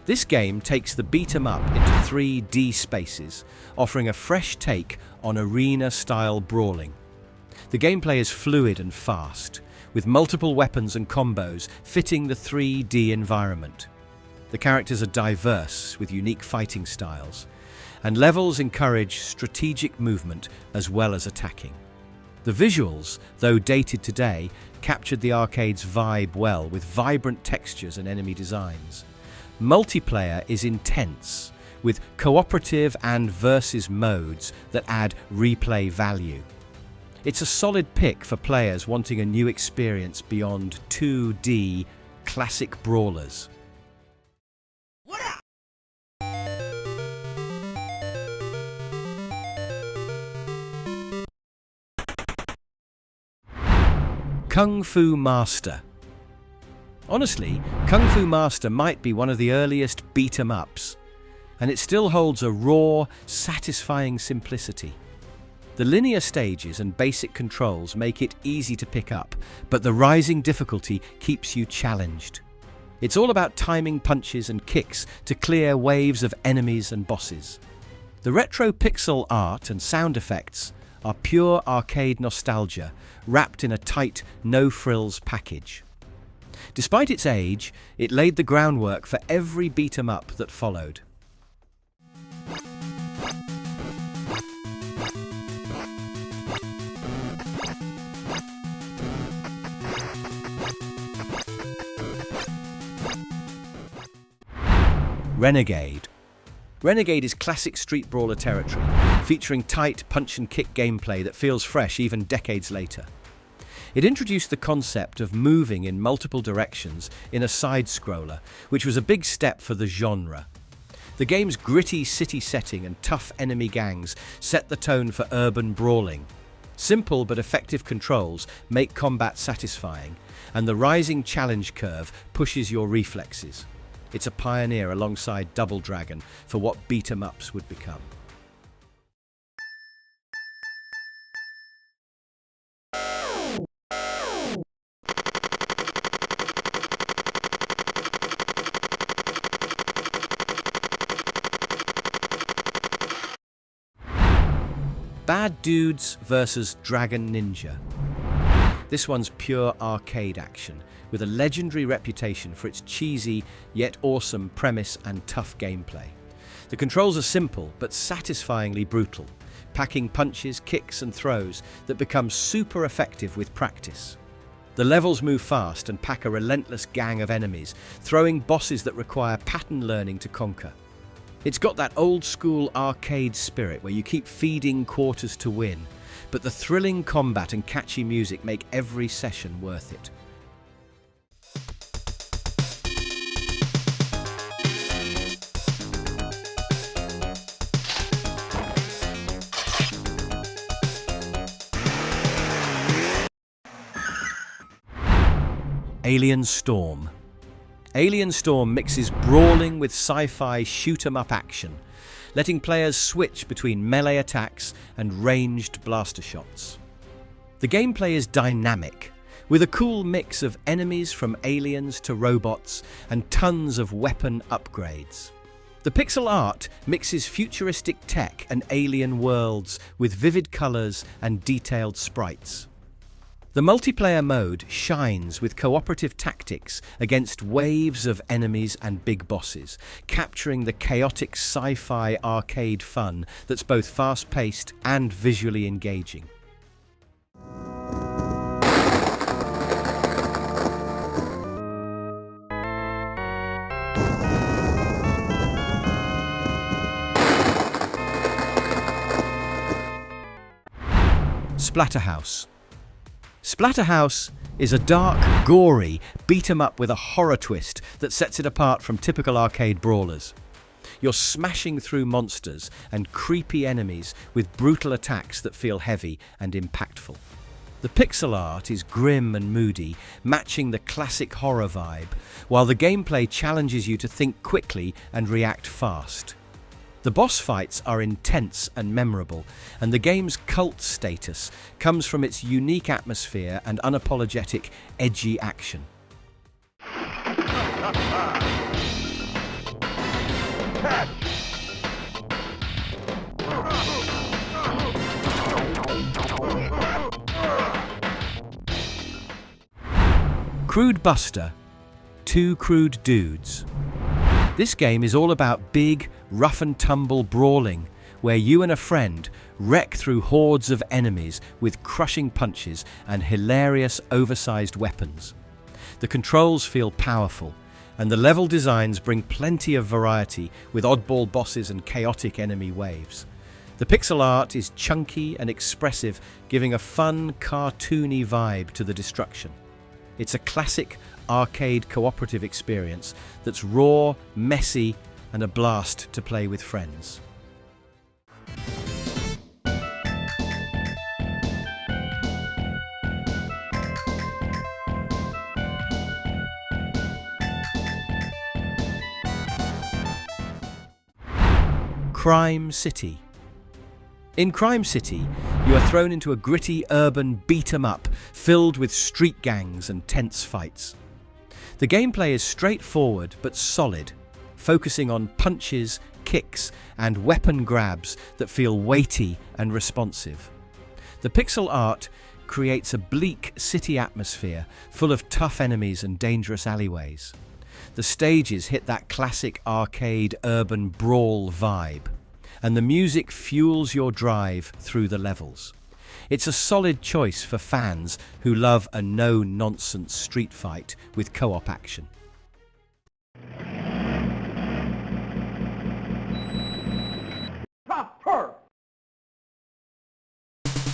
This game takes the beat-em-up into 3D spaces, offering a fresh take on arena-style brawling. The gameplay is fluid and fast, with multiple weapons and combos fitting the 3D environment. The characters are diverse, with unique fighting styles, and levels encourage strategic movement as well as attacking. The visuals, though dated today, captured the arcade's vibe well, with vibrant textures and enemy designs. Multiplayer is intense, with cooperative and versus modes that add replay value. It's a solid pick for players wanting a new experience beyond 2D classic brawlers. Kung Fu Master. Honestly, Kung Fu Master might be one of the earliest beat-em-ups, and it still holds a raw, satisfying simplicity. The linear stages and basic controls make it easy to pick up, but the rising difficulty keeps you challenged. It's all about timing punches and kicks to clear waves of enemies and bosses. The retro pixel art and sound effects are pure arcade nostalgia, wrapped in a tight, no-frills package. Despite its age, it laid the groundwork for every beat-em-up that followed. Renegade. Renegade is classic street brawler territory, featuring tight punch-and-kick gameplay that feels fresh even decades later. It introduced the concept of moving in multiple directions in a side-scroller, which was a big step for the genre. The game's gritty city setting and tough enemy gangs set the tone for urban brawling. Simple but effective controls make combat satisfying, and the rising challenge curve pushes your reflexes. It's a pioneer alongside Double Dragon for what beat-em-ups would become. Bad Dudes vs. Dragon Ninja. This one's pure arcade action, with a legendary reputation for its cheesy yet awesome premise and tough gameplay. The controls are simple but satisfyingly brutal, packing punches, kicks and throws that become super effective with practice. The levels move fast and pack a relentless gang of enemies, throwing bosses that require pattern learning to conquer. It's got that old-school arcade spirit where you keep feeding quarters to win, but the thrilling combat and catchy music make every session worth it. Alien Storm. Alien Storm mixes brawling with sci-fi shoot-'em-up action, letting players switch between melee attacks and ranged blaster shots. The gameplay is dynamic, with a cool mix of enemies from aliens to robots and tons of weapon upgrades. The pixel art mixes futuristic tech and alien worlds with vivid colors and detailed sprites. The multiplayer mode shines with cooperative tactics against waves of enemies and big bosses, capturing the chaotic sci-fi arcade fun that's both fast-paced and visually engaging. Splatterhouse. Splatterhouse is a dark, gory beat-em-up with a horror twist that sets it apart from typical arcade brawlers. You're smashing through monsters and creepy enemies with brutal attacks that feel heavy and impactful. The pixel art is grim and moody, matching the classic horror vibe, while the gameplay challenges you to think quickly and react fast. The boss fights are intense and memorable, and the game's cult status comes from its unique atmosphere and unapologetic, edgy action. Crude Buster, Two Crude Dudes. This game is all about big, rough-and-tumble brawling, where you and a friend wreck through hordes of enemies with crushing punches and hilarious, oversized weapons. The controls feel powerful, and the level designs bring plenty of variety with oddball bosses and chaotic enemy waves. The pixel art is chunky and expressive, giving a fun, cartoony vibe to the destruction. It's a classic arcade cooperative experience that's raw, messy, and a blast to play with friends. Crime City. In Crime City, you are thrown into a gritty urban beat-em-up filled with street gangs and tense fights. The gameplay is straightforward but solid, focusing on punches, kicks, and weapon grabs that feel weighty and responsive. The pixel art creates a bleak city atmosphere full of tough enemies and dangerous alleyways. The stages hit that classic arcade urban brawl vibe, and the music fuels your drive through the levels. It's a solid choice for fans who love a no-nonsense street fight with co-op action. Tough turf!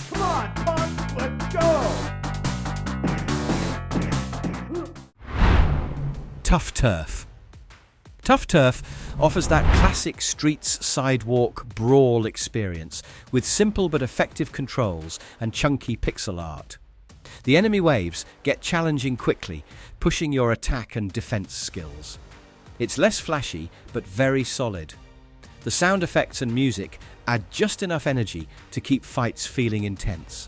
Come on, Punk, let's go! Tough Turf. Tough Turf offers that classic streets sidewalk brawl experience with simple but effective controls and chunky pixel art. The enemy waves get challenging quickly, pushing your attack and defense skills. It's less flashy but very solid. The sound effects and music add just enough energy to keep fights feeling intense.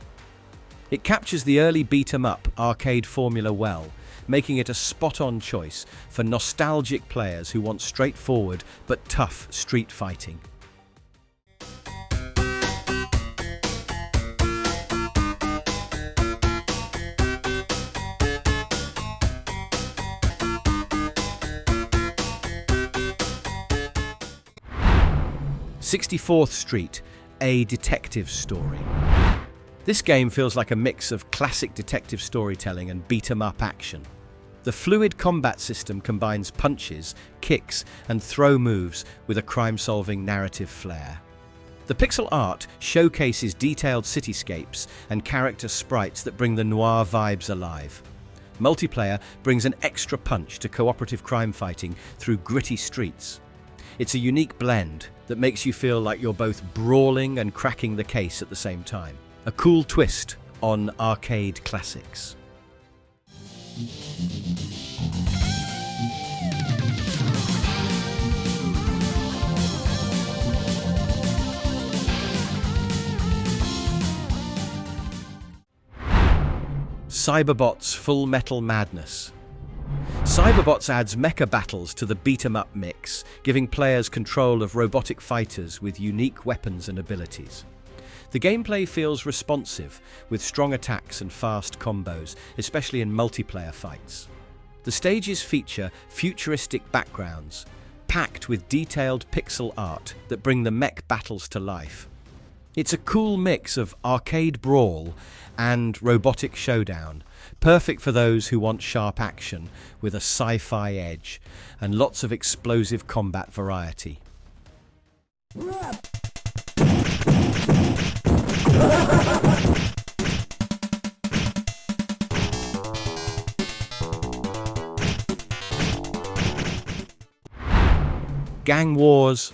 It captures the early beat-em-up arcade formula well, making it a spot-on choice for nostalgic players who want straightforward but tough street fighting. "64th Street, A Detective Story." This game feels like a mix of classic detective storytelling and beat-em-up action. The fluid combat system combines punches, kicks, and throw moves with a crime-solving narrative flair. The pixel art showcases detailed cityscapes and character sprites that bring the noir vibes alive. Multiplayer brings an extra punch to cooperative crime fighting through gritty streets. It's a unique blend that makes you feel like you're both brawling and cracking the case at the same time. A cool twist on arcade classics. Cyberbots Full Metal Madness. Cyberbots adds mecha battles to the beat-em-up mix, giving players control of robotic fighters with unique weapons and abilities. The gameplay feels responsive, with strong attacks and fast combos, especially in multiplayer fights. The stages feature futuristic backgrounds, packed with detailed pixel art that bring the mech battles to life. It's a cool mix of arcade brawl and robotic showdown, perfect for those who want sharp action with a sci-fi edge and lots of explosive combat variety. Gang Wars.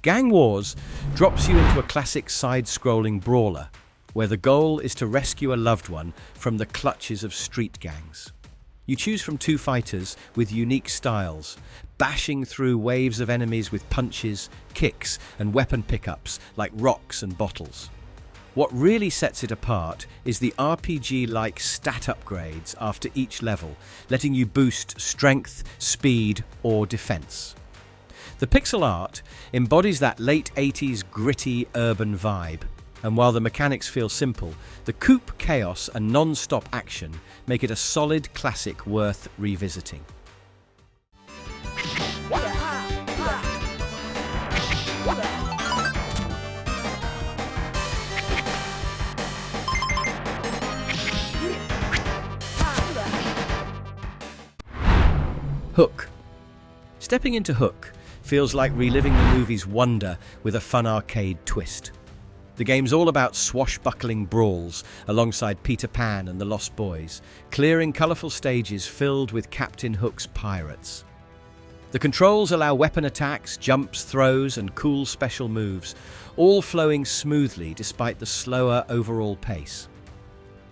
Gang Wars drops you into a classic side-scrolling brawler, where the goal is to rescue a loved one from the clutches of street gangs. You choose from two fighters with unique styles, bashing through waves of enemies with punches, kicks, and weapon pickups like rocks and bottles. What really sets it apart is the RPG-like stat upgrades after each level, letting you boost strength, speed, or defense. The pixel art embodies that late 80s gritty urban vibe, and while the mechanics feel simple, the coupe chaos and non-stop action make it a solid classic worth revisiting. Hook. Stepping into Hook feels like reliving the movie's wonder with a fun arcade twist. The game's all about swashbuckling brawls alongside Peter Pan and the Lost Boys, clearing colourful stages filled with Captain Hook's pirates. The controls allow weapon attacks, jumps, throws, and cool special moves, all flowing smoothly despite the slower overall pace.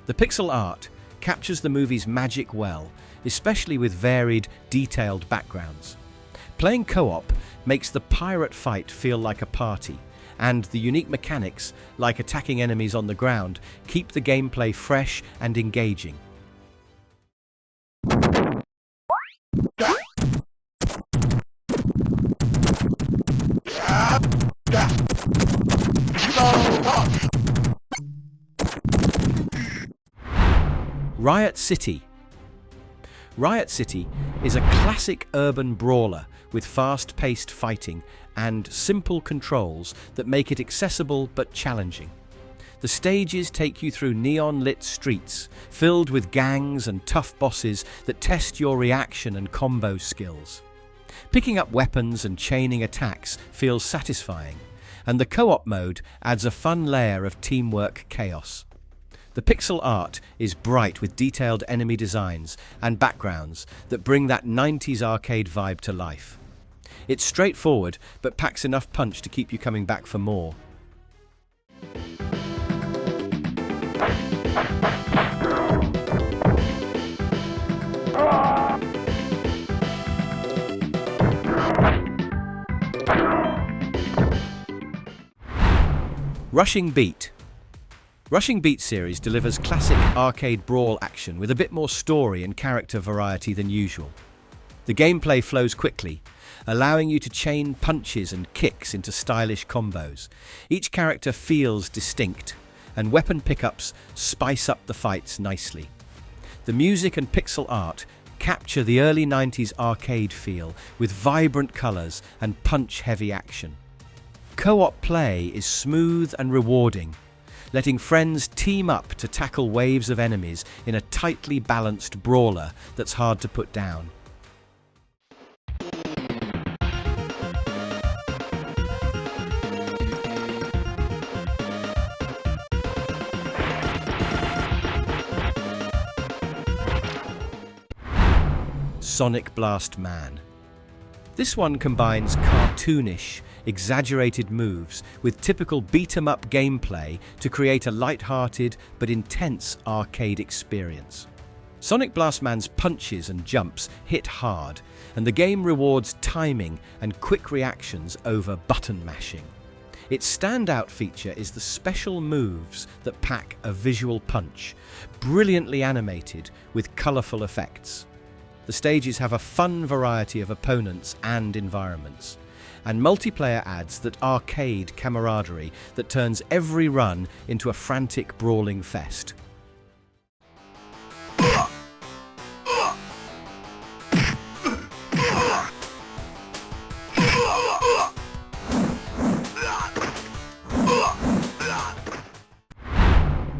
The pixel art captures the movie's magic well, especially with varied, detailed backgrounds. Playing co-op makes the pirate fight feel like a party, and the unique mechanics, like attacking enemies on the ground, keep the gameplay fresh and engaging. Riot City. Riot City is a classic urban brawler with fast-paced fighting and simple controls that make it accessible but challenging. The stages take you through neon-lit streets filled with gangs and tough bosses that test your reaction and combo skills. Picking up weapons and chaining attacks feels satisfying, and the co-op mode adds a fun layer of teamwork chaos. The pixel art is bright with detailed enemy designs and backgrounds that bring that 90s arcade vibe to life. It's straightforward but packs enough punch to keep you coming back for more. Rushing Beat. Rushing Beat series delivers classic arcade brawl action with a bit more story and character variety than usual. The gameplay flows quickly, allowing you to chain punches and kicks into stylish combos. Each character feels distinct, and weapon pickups spice up the fights nicely. The music and pixel art capture the early 90s arcade feel with vibrant colors and punch-heavy action. Co-op play is smooth and rewarding, letting friends team up to tackle waves of enemies in a tightly balanced brawler that's hard to put down. Sonic Blast Man. This one combines cartoonish, exaggerated moves with typical beat-em-up gameplay to create a light-hearted but intense arcade experience. Sonic Blast Man's punches and jumps hit hard, and the game rewards timing and quick reactions over button mashing. Its standout feature is the special moves that pack a visual punch, brilliantly animated with colourful effects. The stages have a fun variety of opponents and environments, and multiplayer adds that arcade camaraderie that turns every run into a frantic brawling fest.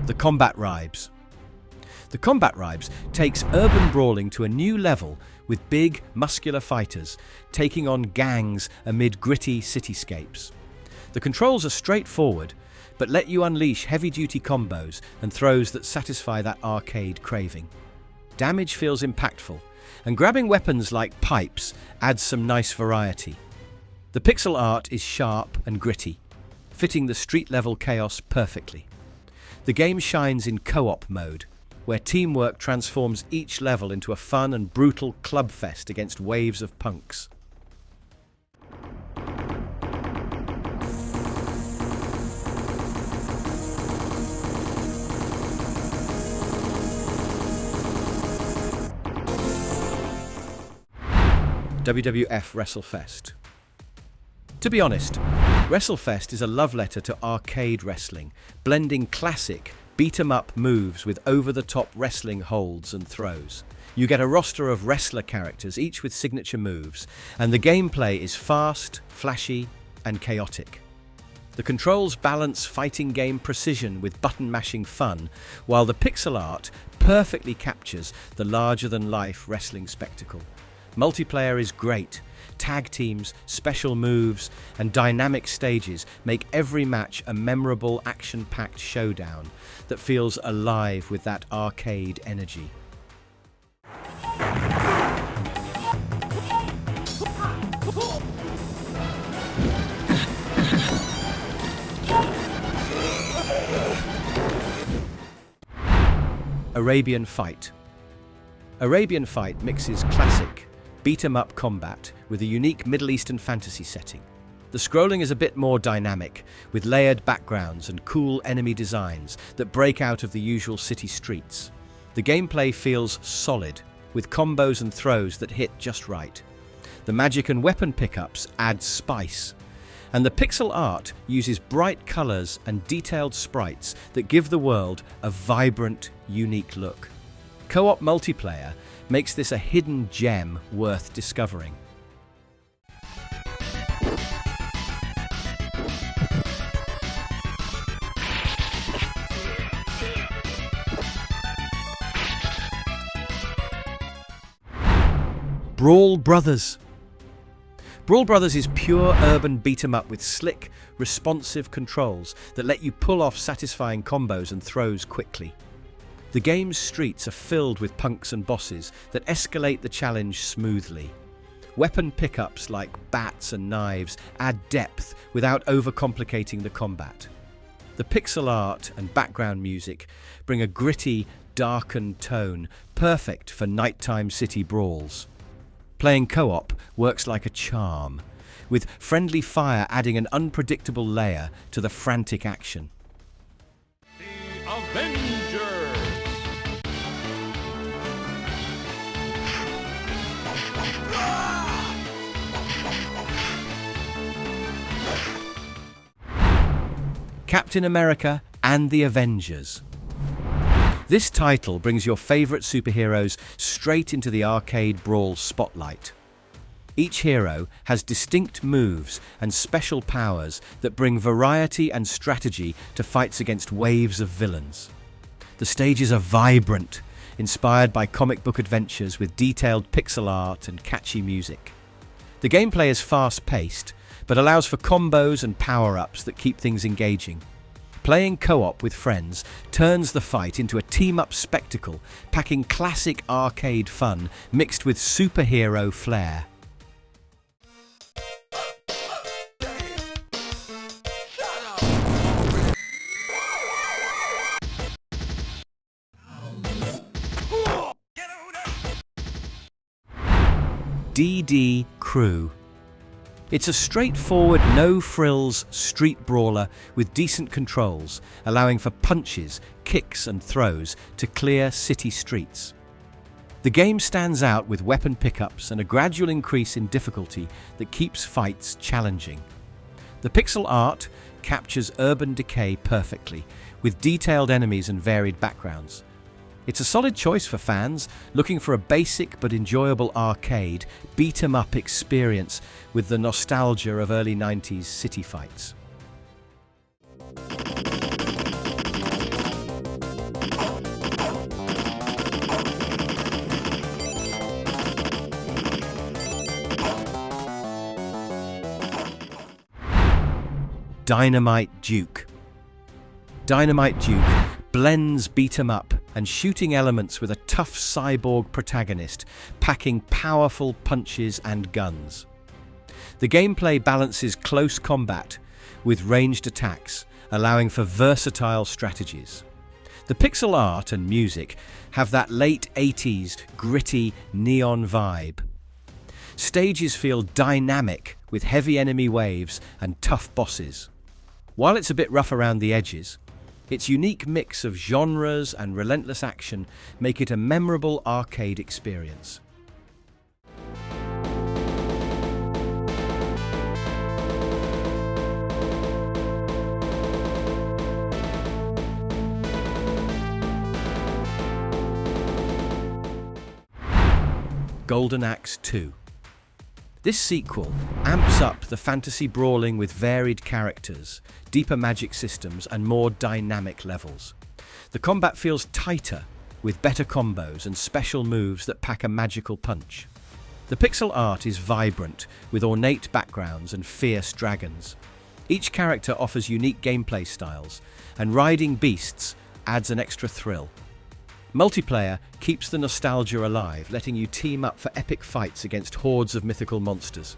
The Combat Ribes. The Combat Ribes takes urban brawling to a new level with big, muscular fighters taking on gangs amid gritty cityscapes. The controls are straightforward, but let you unleash heavy-duty combos and throws that satisfy that arcade craving. Damage feels impactful, and grabbing weapons like pipes adds some nice variety. The pixel art is sharp and gritty, fitting the street-level chaos perfectly. The game shines in co-op mode, where teamwork transforms each level into a fun and brutal clubfest against waves of punks. WWF WrestleFest. To be honest, WrestleFest is a love letter to arcade wrestling, blending classic beat-em-up moves with over-the-top wrestling holds and throws. You get a roster of wrestler characters, each with signature moves, and the gameplay is fast, flashy, and chaotic. The controls balance fighting game precision with button-mashing fun, while the pixel art perfectly captures the larger-than-life wrestling spectacle. Multiplayer is great. Tag teams, special moves, and dynamic stages make every match a memorable, action-packed showdown that feels alive with that arcade energy. Arabian Fight. Arabian Fight mixes classic beat-em-up combat with a unique Middle Eastern fantasy setting. The scrolling is a bit more dynamic, with layered backgrounds and cool enemy designs that break out of the usual city streets. The gameplay feels solid, with combos and throws that hit just right. The magic and weapon pickups add spice, and the pixel art uses bright colors and detailed sprites that give the world a vibrant, unique look. Co-op multiplayer makes this a hidden gem worth discovering. Brawl Brothers. Brawl Brothers is pure urban beat-em-up with slick, responsive controls that let you pull off satisfying combos and throws quickly. The game's streets are filled with punks and bosses that escalate the challenge smoothly. Weapon pickups like bats and knives add depth without overcomplicating the combat. The pixel art and background music bring a gritty, darkened tone, perfect for nighttime city brawls. Playing co-op works like a charm, with friendly fire adding an unpredictable layer to the frantic action. The Avengers! Captain America and the Avengers. This title brings your favourite superheroes straight into the arcade brawl spotlight. Each hero has distinct moves and special powers that bring variety and strategy to fights against waves of villains. The stages are vibrant, inspired by comic book adventures with detailed pixel art and catchy music. The gameplay is fast-paced, but allows for combos and power-ups that keep things engaging. Playing co-op with friends turns the fight into a team-up spectacle, packing classic arcade fun mixed with superhero flair. DD Crew. It's a straightforward, no-frills street brawler with decent controls, allowing for punches, kicks and throws to clear city streets. The game stands out with weapon pickups and a gradual increase in difficulty that keeps fights challenging. The pixel art captures urban decay perfectly, with detailed enemies and varied backgrounds. It's a solid choice for fans looking for a basic but enjoyable arcade, beat-em-up experience with the nostalgia of early 90s city fights. Dynamite Duke. Dynamite Duke blends beat-em-up and shooting elements with a tough cyborg protagonist, packing powerful punches and guns. The gameplay balances close combat with ranged attacks, allowing for versatile strategies. The pixel art and music have that late 80s gritty neon vibe. Stages feel dynamic with heavy enemy waves and tough bosses. While it's a bit rough around the edges, its unique mix of genres and relentless action make it a memorable arcade experience. Golden Axe 2. This sequel amps up the fantasy brawling with varied characters, deeper magic systems and more dynamic levels. The combat feels tighter, with better combos and special moves that pack a magical punch. The pixel art is vibrant, with ornate backgrounds and fierce dragons. Each character offers unique gameplay styles, and riding beasts adds an extra thrill. Multiplayer keeps the nostalgia alive, letting you team up for epic fights against hordes of mythical monsters.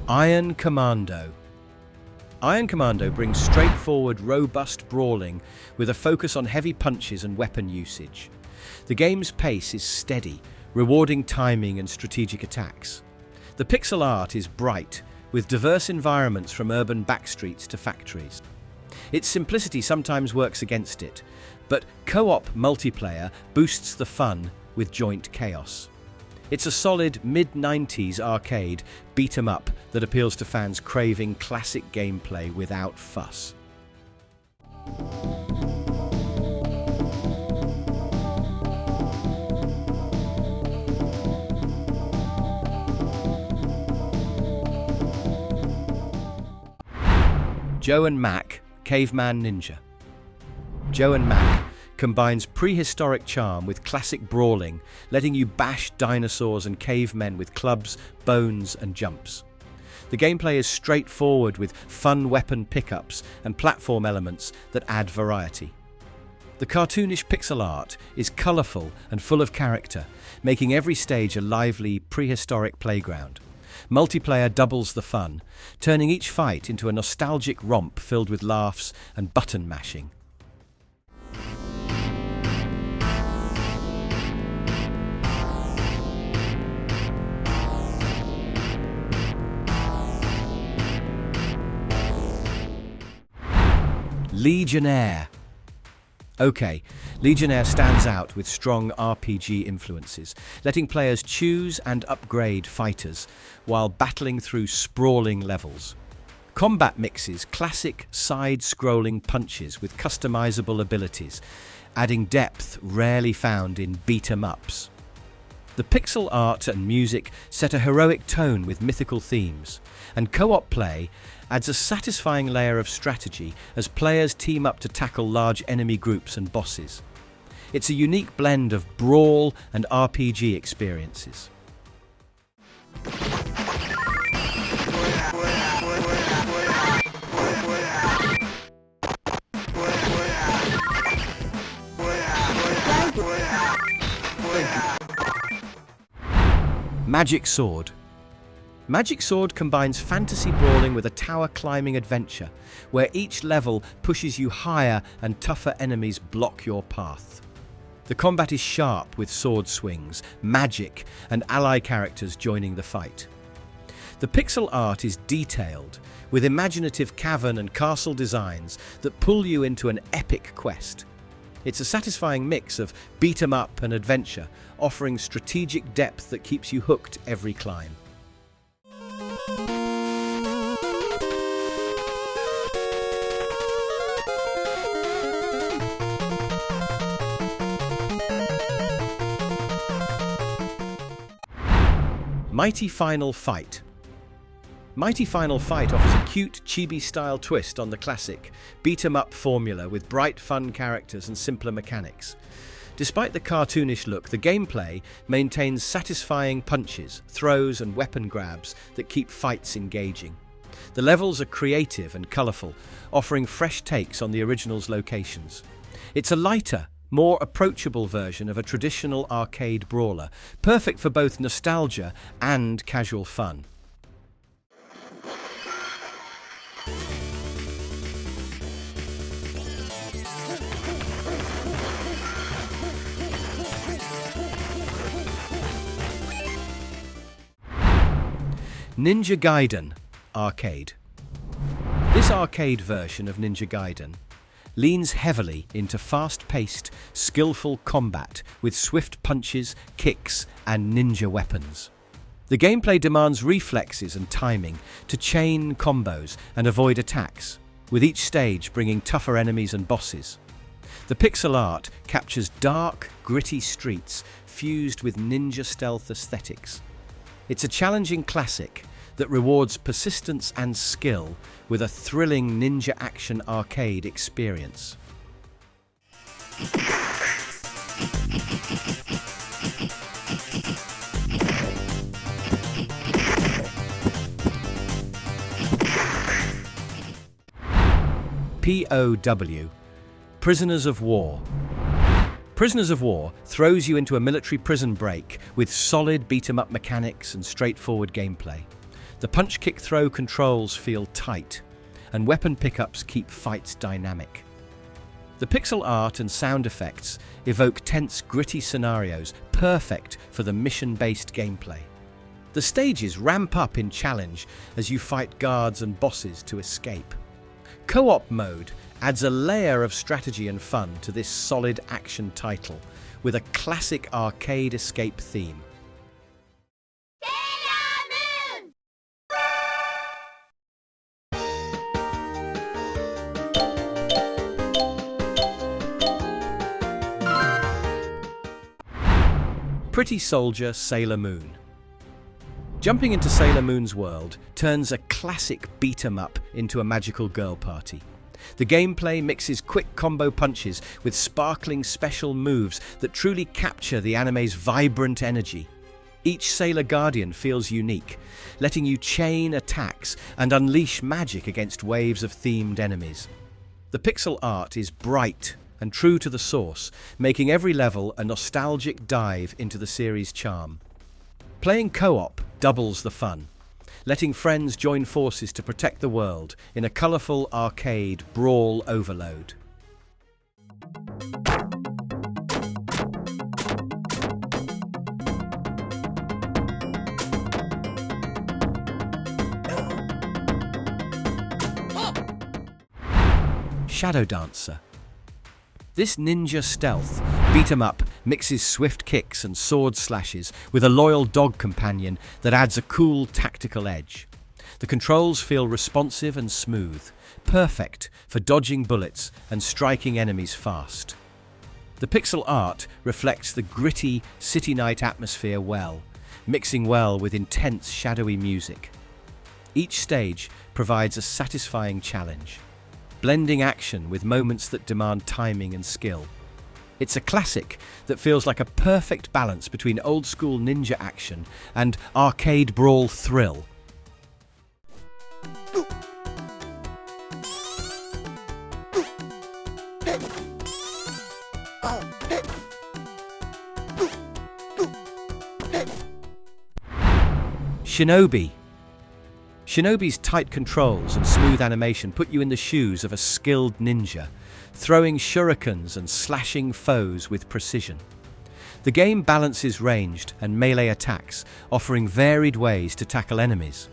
Iron Commando. Iron Commando brings straightforward, robust brawling with a focus on heavy punches and weapon usage. The game's pace is steady, rewarding timing and strategic attacks. The pixel art is bright, with diverse environments from urban backstreets to factories. Its simplicity sometimes works against it, but co-op multiplayer boosts the fun with joint chaos. It's a solid mid-90s arcade beat-em-up that appeals to fans craving classic gameplay without fuss. Joe and Mac, Caveman Ninja. Joe and Mac combines prehistoric charm with classic brawling, letting you bash dinosaurs and cavemen with clubs, bones, and jumps. The gameplay is straightforward with fun weapon pickups and platform elements that add variety. The cartoonish pixel art is colourful and full of character, making every stage a lively prehistoric playground. Multiplayer doubles the fun, turning each fight into a nostalgic romp filled with laughs and button mashing. Legionnaire. Okay, Legionnaire stands out with strong RPG influences, letting players choose and upgrade fighters while battling through sprawling levels. Combat mixes classic side-scrolling punches with customizable abilities, adding depth rarely found in beat-em-ups. The pixel art and music set a heroic tone with mythical themes, and co-op play adds a satisfying layer of strategy as players team up to tackle large enemy groups and bosses. It's a unique blend of brawl and RPG experiences. Magic Sword. Magic Sword combines fantasy brawling with a tower climbing adventure, where each level pushes you higher and tougher enemies block your path. The combat is sharp with sword swings, magic, and ally characters joining the fight. The pixel art is detailed, with imaginative cavern and castle designs that pull you into an epic quest. It's a satisfying mix of beat-em-up and adventure, offering strategic depth that keeps you hooked every climb. Mighty Final Fight. Mighty Final Fight offers a cute, chibi-style twist on the classic beat-em-up formula with bright, fun characters and simpler mechanics. Despite the cartoonish look, the gameplay maintains satisfying punches, throws and weapon grabs that keep fights engaging. The levels are creative and colourful, offering fresh takes on the original's locations. It's a lighter, more approachable version of a traditional arcade brawler, perfect for both nostalgia and casual fun. Ninja Gaiden Arcade. This arcade version of Ninja Gaiden leans heavily into fast-paced, skillful combat with swift punches, kicks, and ninja weapons. The gameplay demands reflexes and timing to chain combos and avoid attacks, with each stage bringing tougher enemies and bosses. The pixel art captures dark, gritty streets fused with ninja stealth aesthetics. It's a challenging classic that rewards persistence and skill with a thrilling ninja action arcade experience. POW, Prisoners of War. Prisoners of War throws you into a military prison break with solid beat-em-up mechanics and straightforward gameplay. The punch-kick-throw controls feel tight, and weapon pickups keep fights dynamic. The pixel art and sound effects evoke tense, gritty scenarios, perfect for the mission-based gameplay. The stages ramp up in challenge as you fight guards and bosses to escape. Co-op mode adds a layer of strategy and fun to this solid action title with a classic arcade escape theme. Pretty Soldier Sailor Moon. Jumping into Sailor Moon's world turns a classic beat-em-up into a magical girl party. The gameplay mixes quick combo punches with sparkling special moves that truly capture the anime's vibrant energy. Each Sailor Guardian feels unique, letting you chain attacks and unleash magic against waves of themed enemies. The pixel art is bright and true to the source, making every level a nostalgic dive into the series' charm. Playing co-op doubles the fun, letting friends join forces to protect the world in a colourful arcade brawl overload. Shadow Dancer. This ninja stealth beat-em-up mixes swift kicks and sword slashes with a loyal dog companion that adds a cool tactical edge. The controls feel responsive and smooth, perfect for dodging bullets and striking enemies fast. The pixel art reflects the gritty city night atmosphere well, mixing well with intense shadowy music. Each stage provides a satisfying challenge, blending action with moments that demand timing and skill. It's a classic that feels like a perfect balance between old-school ninja action and arcade brawl thrill. Shinobi. Shinobi's tight controls and smooth animation put you in the shoes of a skilled ninja, throwing shurikens and slashing foes with precision. The game balances ranged and melee attacks, offering varied ways to tackle enemies.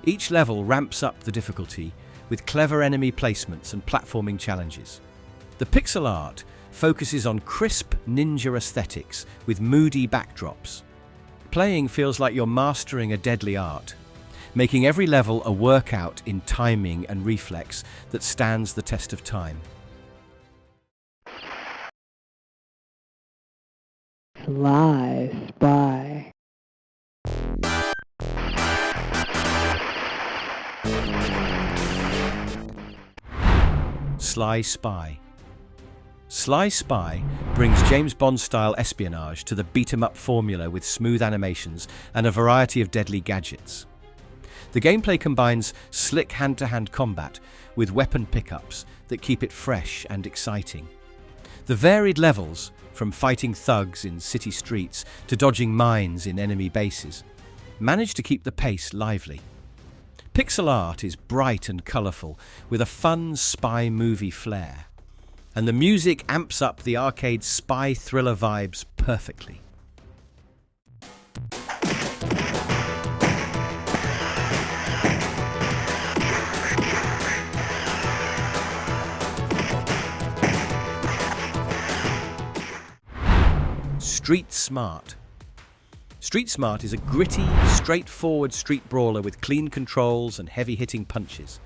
Each level ramps up the difficulty with clever enemy placements and platforming challenges. The pixel art focuses on crisp ninja aesthetics with moody backdrops. Playing feels like you're mastering a deadly art, making every level a workout in timing and reflex that stands the test of time. Sly Spy. Sly Spy. Sly Spy brings James Bond-style espionage to the beat-em-up formula with smooth animations and a variety of deadly gadgets. The gameplay combines slick hand-to-hand combat with weapon pickups that keep it fresh and exciting. The varied levels, from fighting thugs in city streets to dodging mines in enemy bases, manage to keep the pace lively. Pixel art is bright and colourful with a fun spy movie flair, and the music amps up the arcade spy thriller vibes perfectly. Street Smart. Street Smart is a gritty, straightforward street brawler with clean controls and heavy-hitting punches.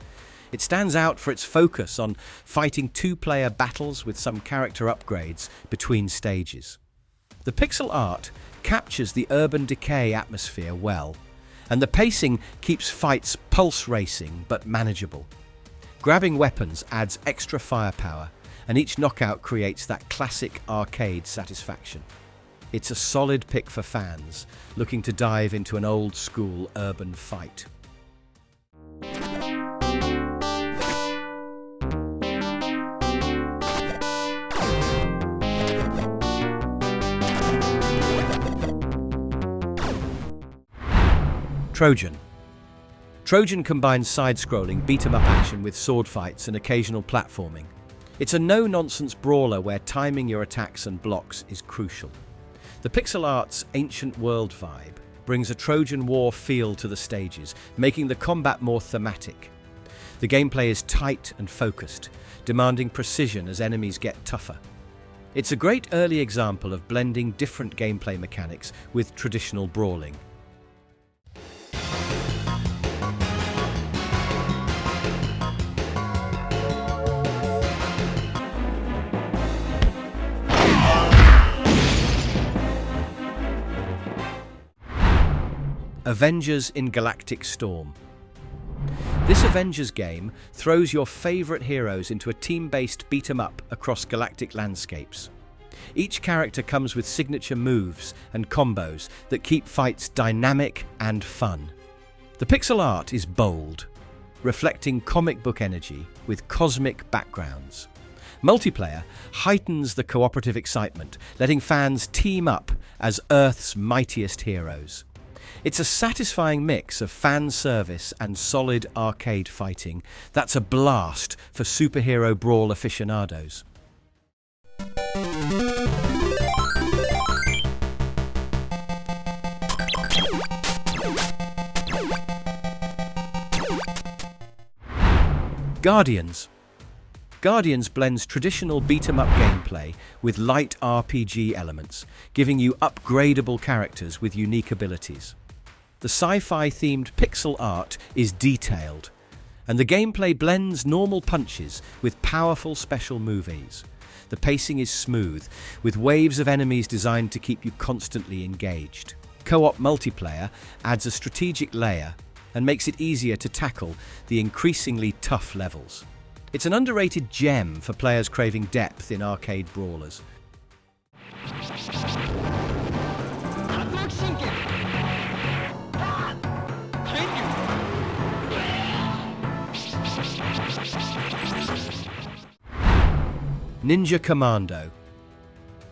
It stands out for its focus on fighting two-player battles with some character upgrades between stages. The pixel art captures the urban decay atmosphere well, and the pacing keeps fights pulse-racing but manageable. Grabbing weapons adds extra firepower, and each knockout creates that classic arcade satisfaction. It's a solid pick for fans looking to dive into an old-school urban fight. Trojan. Trojan combines side-scrolling beat-em-up action with sword fights and occasional platforming. It's a no-nonsense brawler where timing your attacks and blocks is crucial. The pixel art's ancient world vibe brings a Trojan War feel to the stages, making the combat more thematic. The gameplay is tight and focused, demanding precision as enemies get tougher. It's a great early example of blending different gameplay mechanics with traditional brawling. Avengers in Galactic Storm. This Avengers game throws your favourite heroes into a team-based beat-em-up across galactic landscapes. Each character comes with signature moves and combos that keep fights dynamic and fun. The pixel art is bold, reflecting comic book energy with cosmic backgrounds. Multiplayer heightens the cooperative excitement, letting fans team up as Earth's mightiest heroes. It's a satisfying mix of fan service and solid arcade fighting that's a blast for superhero brawl aficionados. Guardians. Guardians blends traditional beat-em-up gameplay with light RPG elements, giving you upgradable characters with unique abilities. The sci-fi themed pixel art is detailed, and the gameplay blends normal punches with powerful special moves. The pacing is smooth, with waves of enemies designed to keep you constantly engaged. Co-op multiplayer adds a strategic layer and makes it easier to tackle the increasingly tough levels. It's an underrated gem for players craving depth in arcade brawlers. Ninja Commando.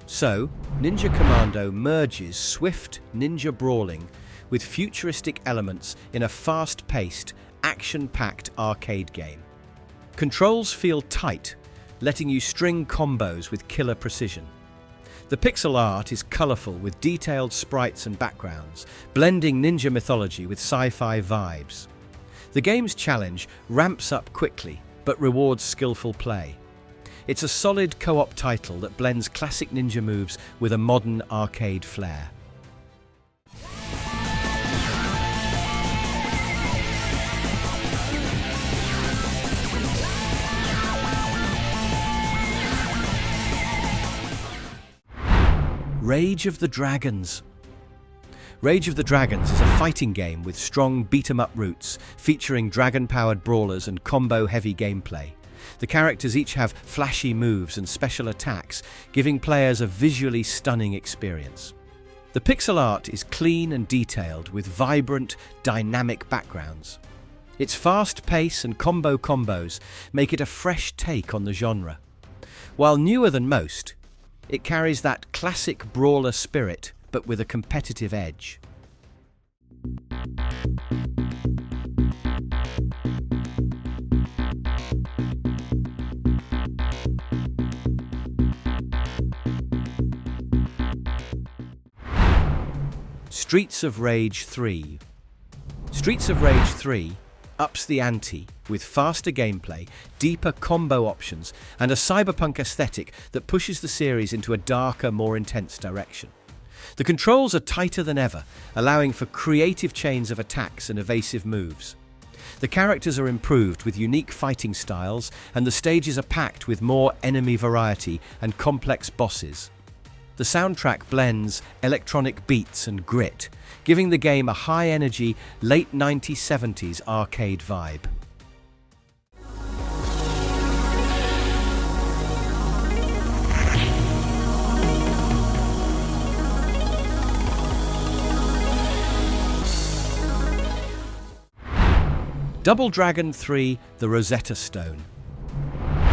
So, Ninja Commando merges swift ninja brawling with futuristic elements in a fast-paced, action-packed arcade game. Controls feel tight, letting you string combos with killer precision. The pixel art is colourful with detailed sprites and backgrounds, blending ninja mythology with sci-fi vibes. The game's challenge ramps up quickly, but rewards skillful play. It's a solid co-op title that blends classic ninja moves with a modern arcade flair. Rage of the Dragons. Rage of the Dragons is a fighting game with strong beat-em-up roots, featuring dragon-powered brawlers and combo-heavy gameplay. The characters each have flashy moves and special attacks, giving players a visually stunning experience. The pixel art is clean and detailed with vibrant, dynamic backgrounds. Its fast pace and combos make it a fresh take on the genre. While newer than most, it carries that classic brawler spirit, but with a competitive edge. Streets of Rage 3. Streets of Rage 3 ups the ante with faster gameplay, deeper combo options, and a cyberpunk aesthetic that pushes the series into a darker, more intense direction. The controls are tighter than ever, allowing for creative chains of attacks and evasive moves. The characters are improved with unique fighting styles, and the stages are packed with more enemy variety and complex bosses. The soundtrack blends electronic beats and grit, giving the game a high-energy, late 1970s arcade vibe. Double Dragon 3: The Rosetta Stone.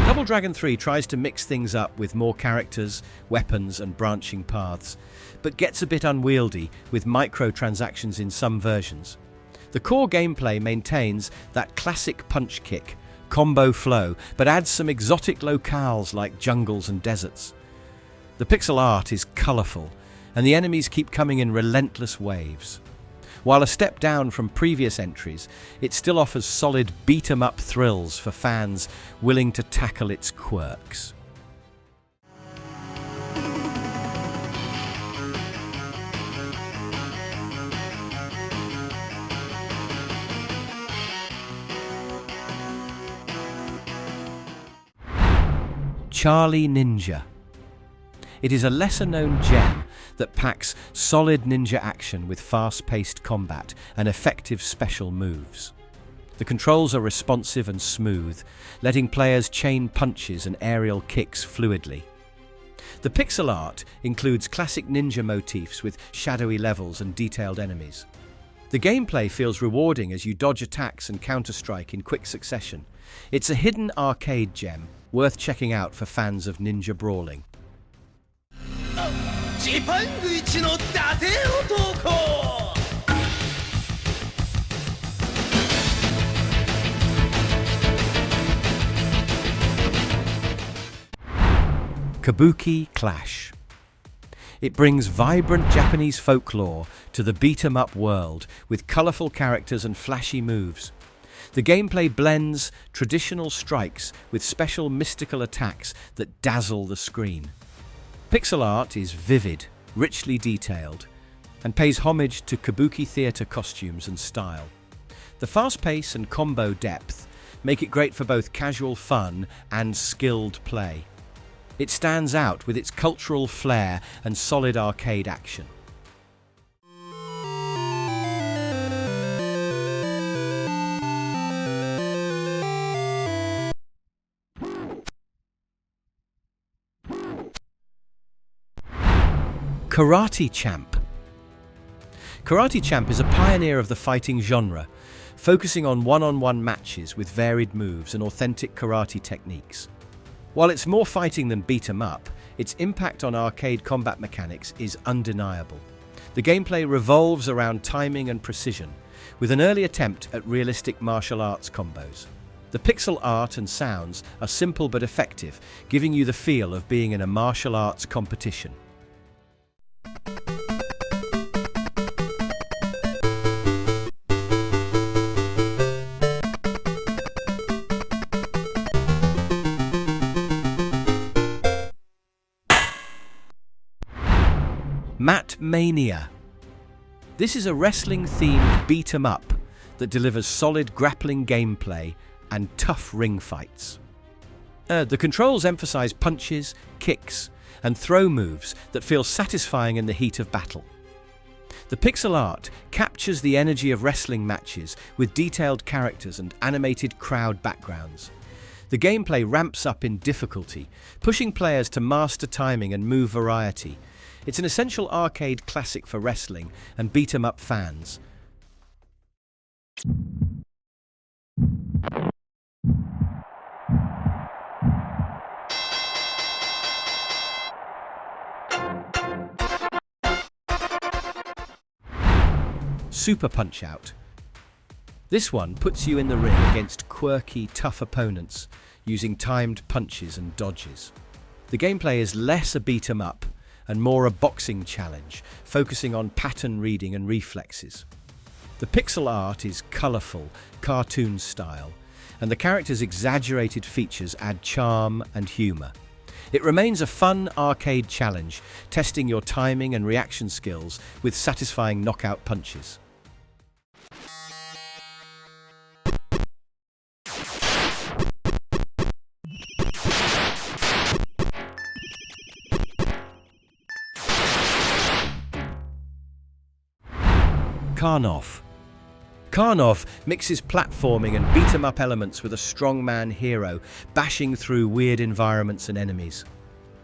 Double Dragon 3 tries to mix things up with more characters, weapons and branching paths, but gets a bit unwieldy with microtransactions in some versions. The core gameplay maintains that classic punch kick, combo flow, but adds some exotic locales like jungles and deserts. The pixel art is colourful, and the enemies keep coming in relentless waves. While a step down from previous entries, it still offers solid beat-em-up thrills for fans willing to tackle its quirks. Charlie Ninja. It is a lesser-known gem that packs solid ninja action with fast-paced combat and effective special moves. The controls are responsive and smooth, letting players chain punches and aerial kicks fluidly. The pixel art includes classic ninja motifs with shadowy levels and detailed enemies. The gameplay feels rewarding as you dodge attacks and counter-strike in quick succession. It's a hidden arcade gem, worth checking out for fans of ninja brawling. Kabuki Clash. It brings vibrant Japanese folklore to the beat-em-up world with colourful characters and flashy moves. The gameplay blends traditional strikes with special mystical attacks that dazzle the screen. Pixel art is vivid, richly detailed, and pays homage to kabuki theatre costumes and style. The fast pace and combo depth make it great for both casual fun and skilled play. It stands out with its cultural flair and solid arcade action. Karate Champ. Karate Champ is a pioneer of the fighting genre, focusing on one-on-one matches with varied moves and authentic karate techniques. While it's more fighting than beat 'em up, its impact on arcade combat mechanics is undeniable. The gameplay revolves around timing and precision, with an early attempt at realistic martial arts combos. The pixel art and sounds are simple but effective, giving you the feel of being in a martial arts competition. Mat Mania. This is a wrestling-themed beat-em-up that delivers solid grappling gameplay and tough ring fights. The controls emphasize punches, kicks, and throw moves that feel satisfying in the heat of battle. The pixel art captures the energy of wrestling matches with detailed characters and animated crowd backgrounds. The gameplay ramps up in difficulty, pushing players to master timing and move variety. It's an essential arcade classic for wrestling and beat-em-up fans. Super Punch-Out. This one puts you in the ring against quirky, tough opponents using timed punches and dodges. The gameplay is less a beat-em-up and more a boxing challenge, focusing on pattern reading and reflexes. The pixel art is colourful, cartoon style, and the characters' exaggerated features add charm and humour. It remains a fun arcade challenge, testing your timing and reaction skills with satisfying knockout punches. Karnov. Karnov mixes platforming and beat-em-up elements with a strongman hero, bashing through weird environments and enemies.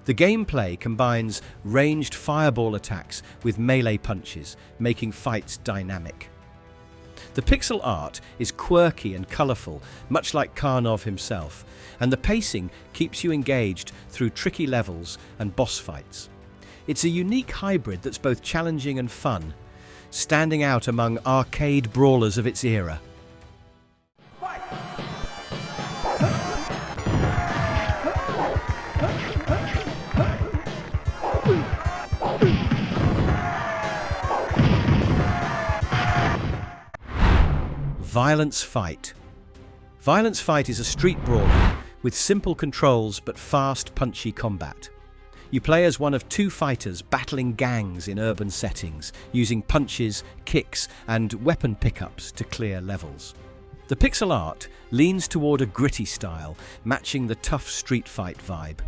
The gameplay combines ranged fireball attacks with melee punches, making fights dynamic. The pixel art is quirky and colourful, much like Karnov himself, and the pacing keeps you engaged through tricky levels and boss fights. It's a unique hybrid that's both challenging and fun, standing out among arcade brawlers of its era. Violence Fight. Violence Fight is a street brawler with simple controls but fast, punchy combat. You play as one of two fighters battling gangs in urban settings, using punches, kicks, and weapon pickups to clear levels. The pixel art leans toward a gritty style, matching the tough street fight vibe.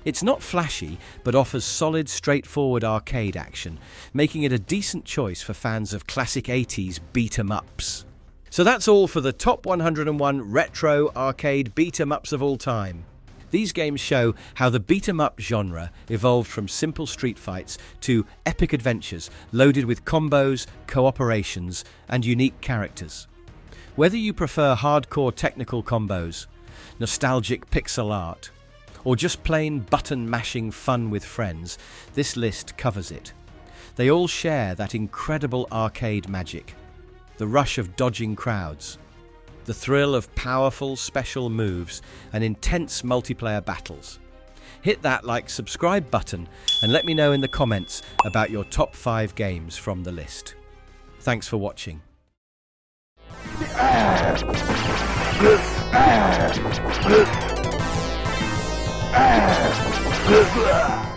It's not flashy, but offers solid, straightforward arcade action, making it a decent choice for fans of classic 80s beat-em-ups. So that's all for the top 101 retro arcade beat-em-ups of all time. These games show how the beat-em-up genre evolved from simple street fights to epic adventures loaded with combos, cooperations, and unique characters. Whether you prefer hardcore technical combos, nostalgic pixel art, or just plain button-mashing fun with friends, this list covers it. They all share that incredible arcade magic, the rush of dodging crowds, the thrill of powerful special moves and intense multiplayer battles. Hit that subscribe button and let me know in the comments about your top 5 games from the list. Thanks for watching. Ah!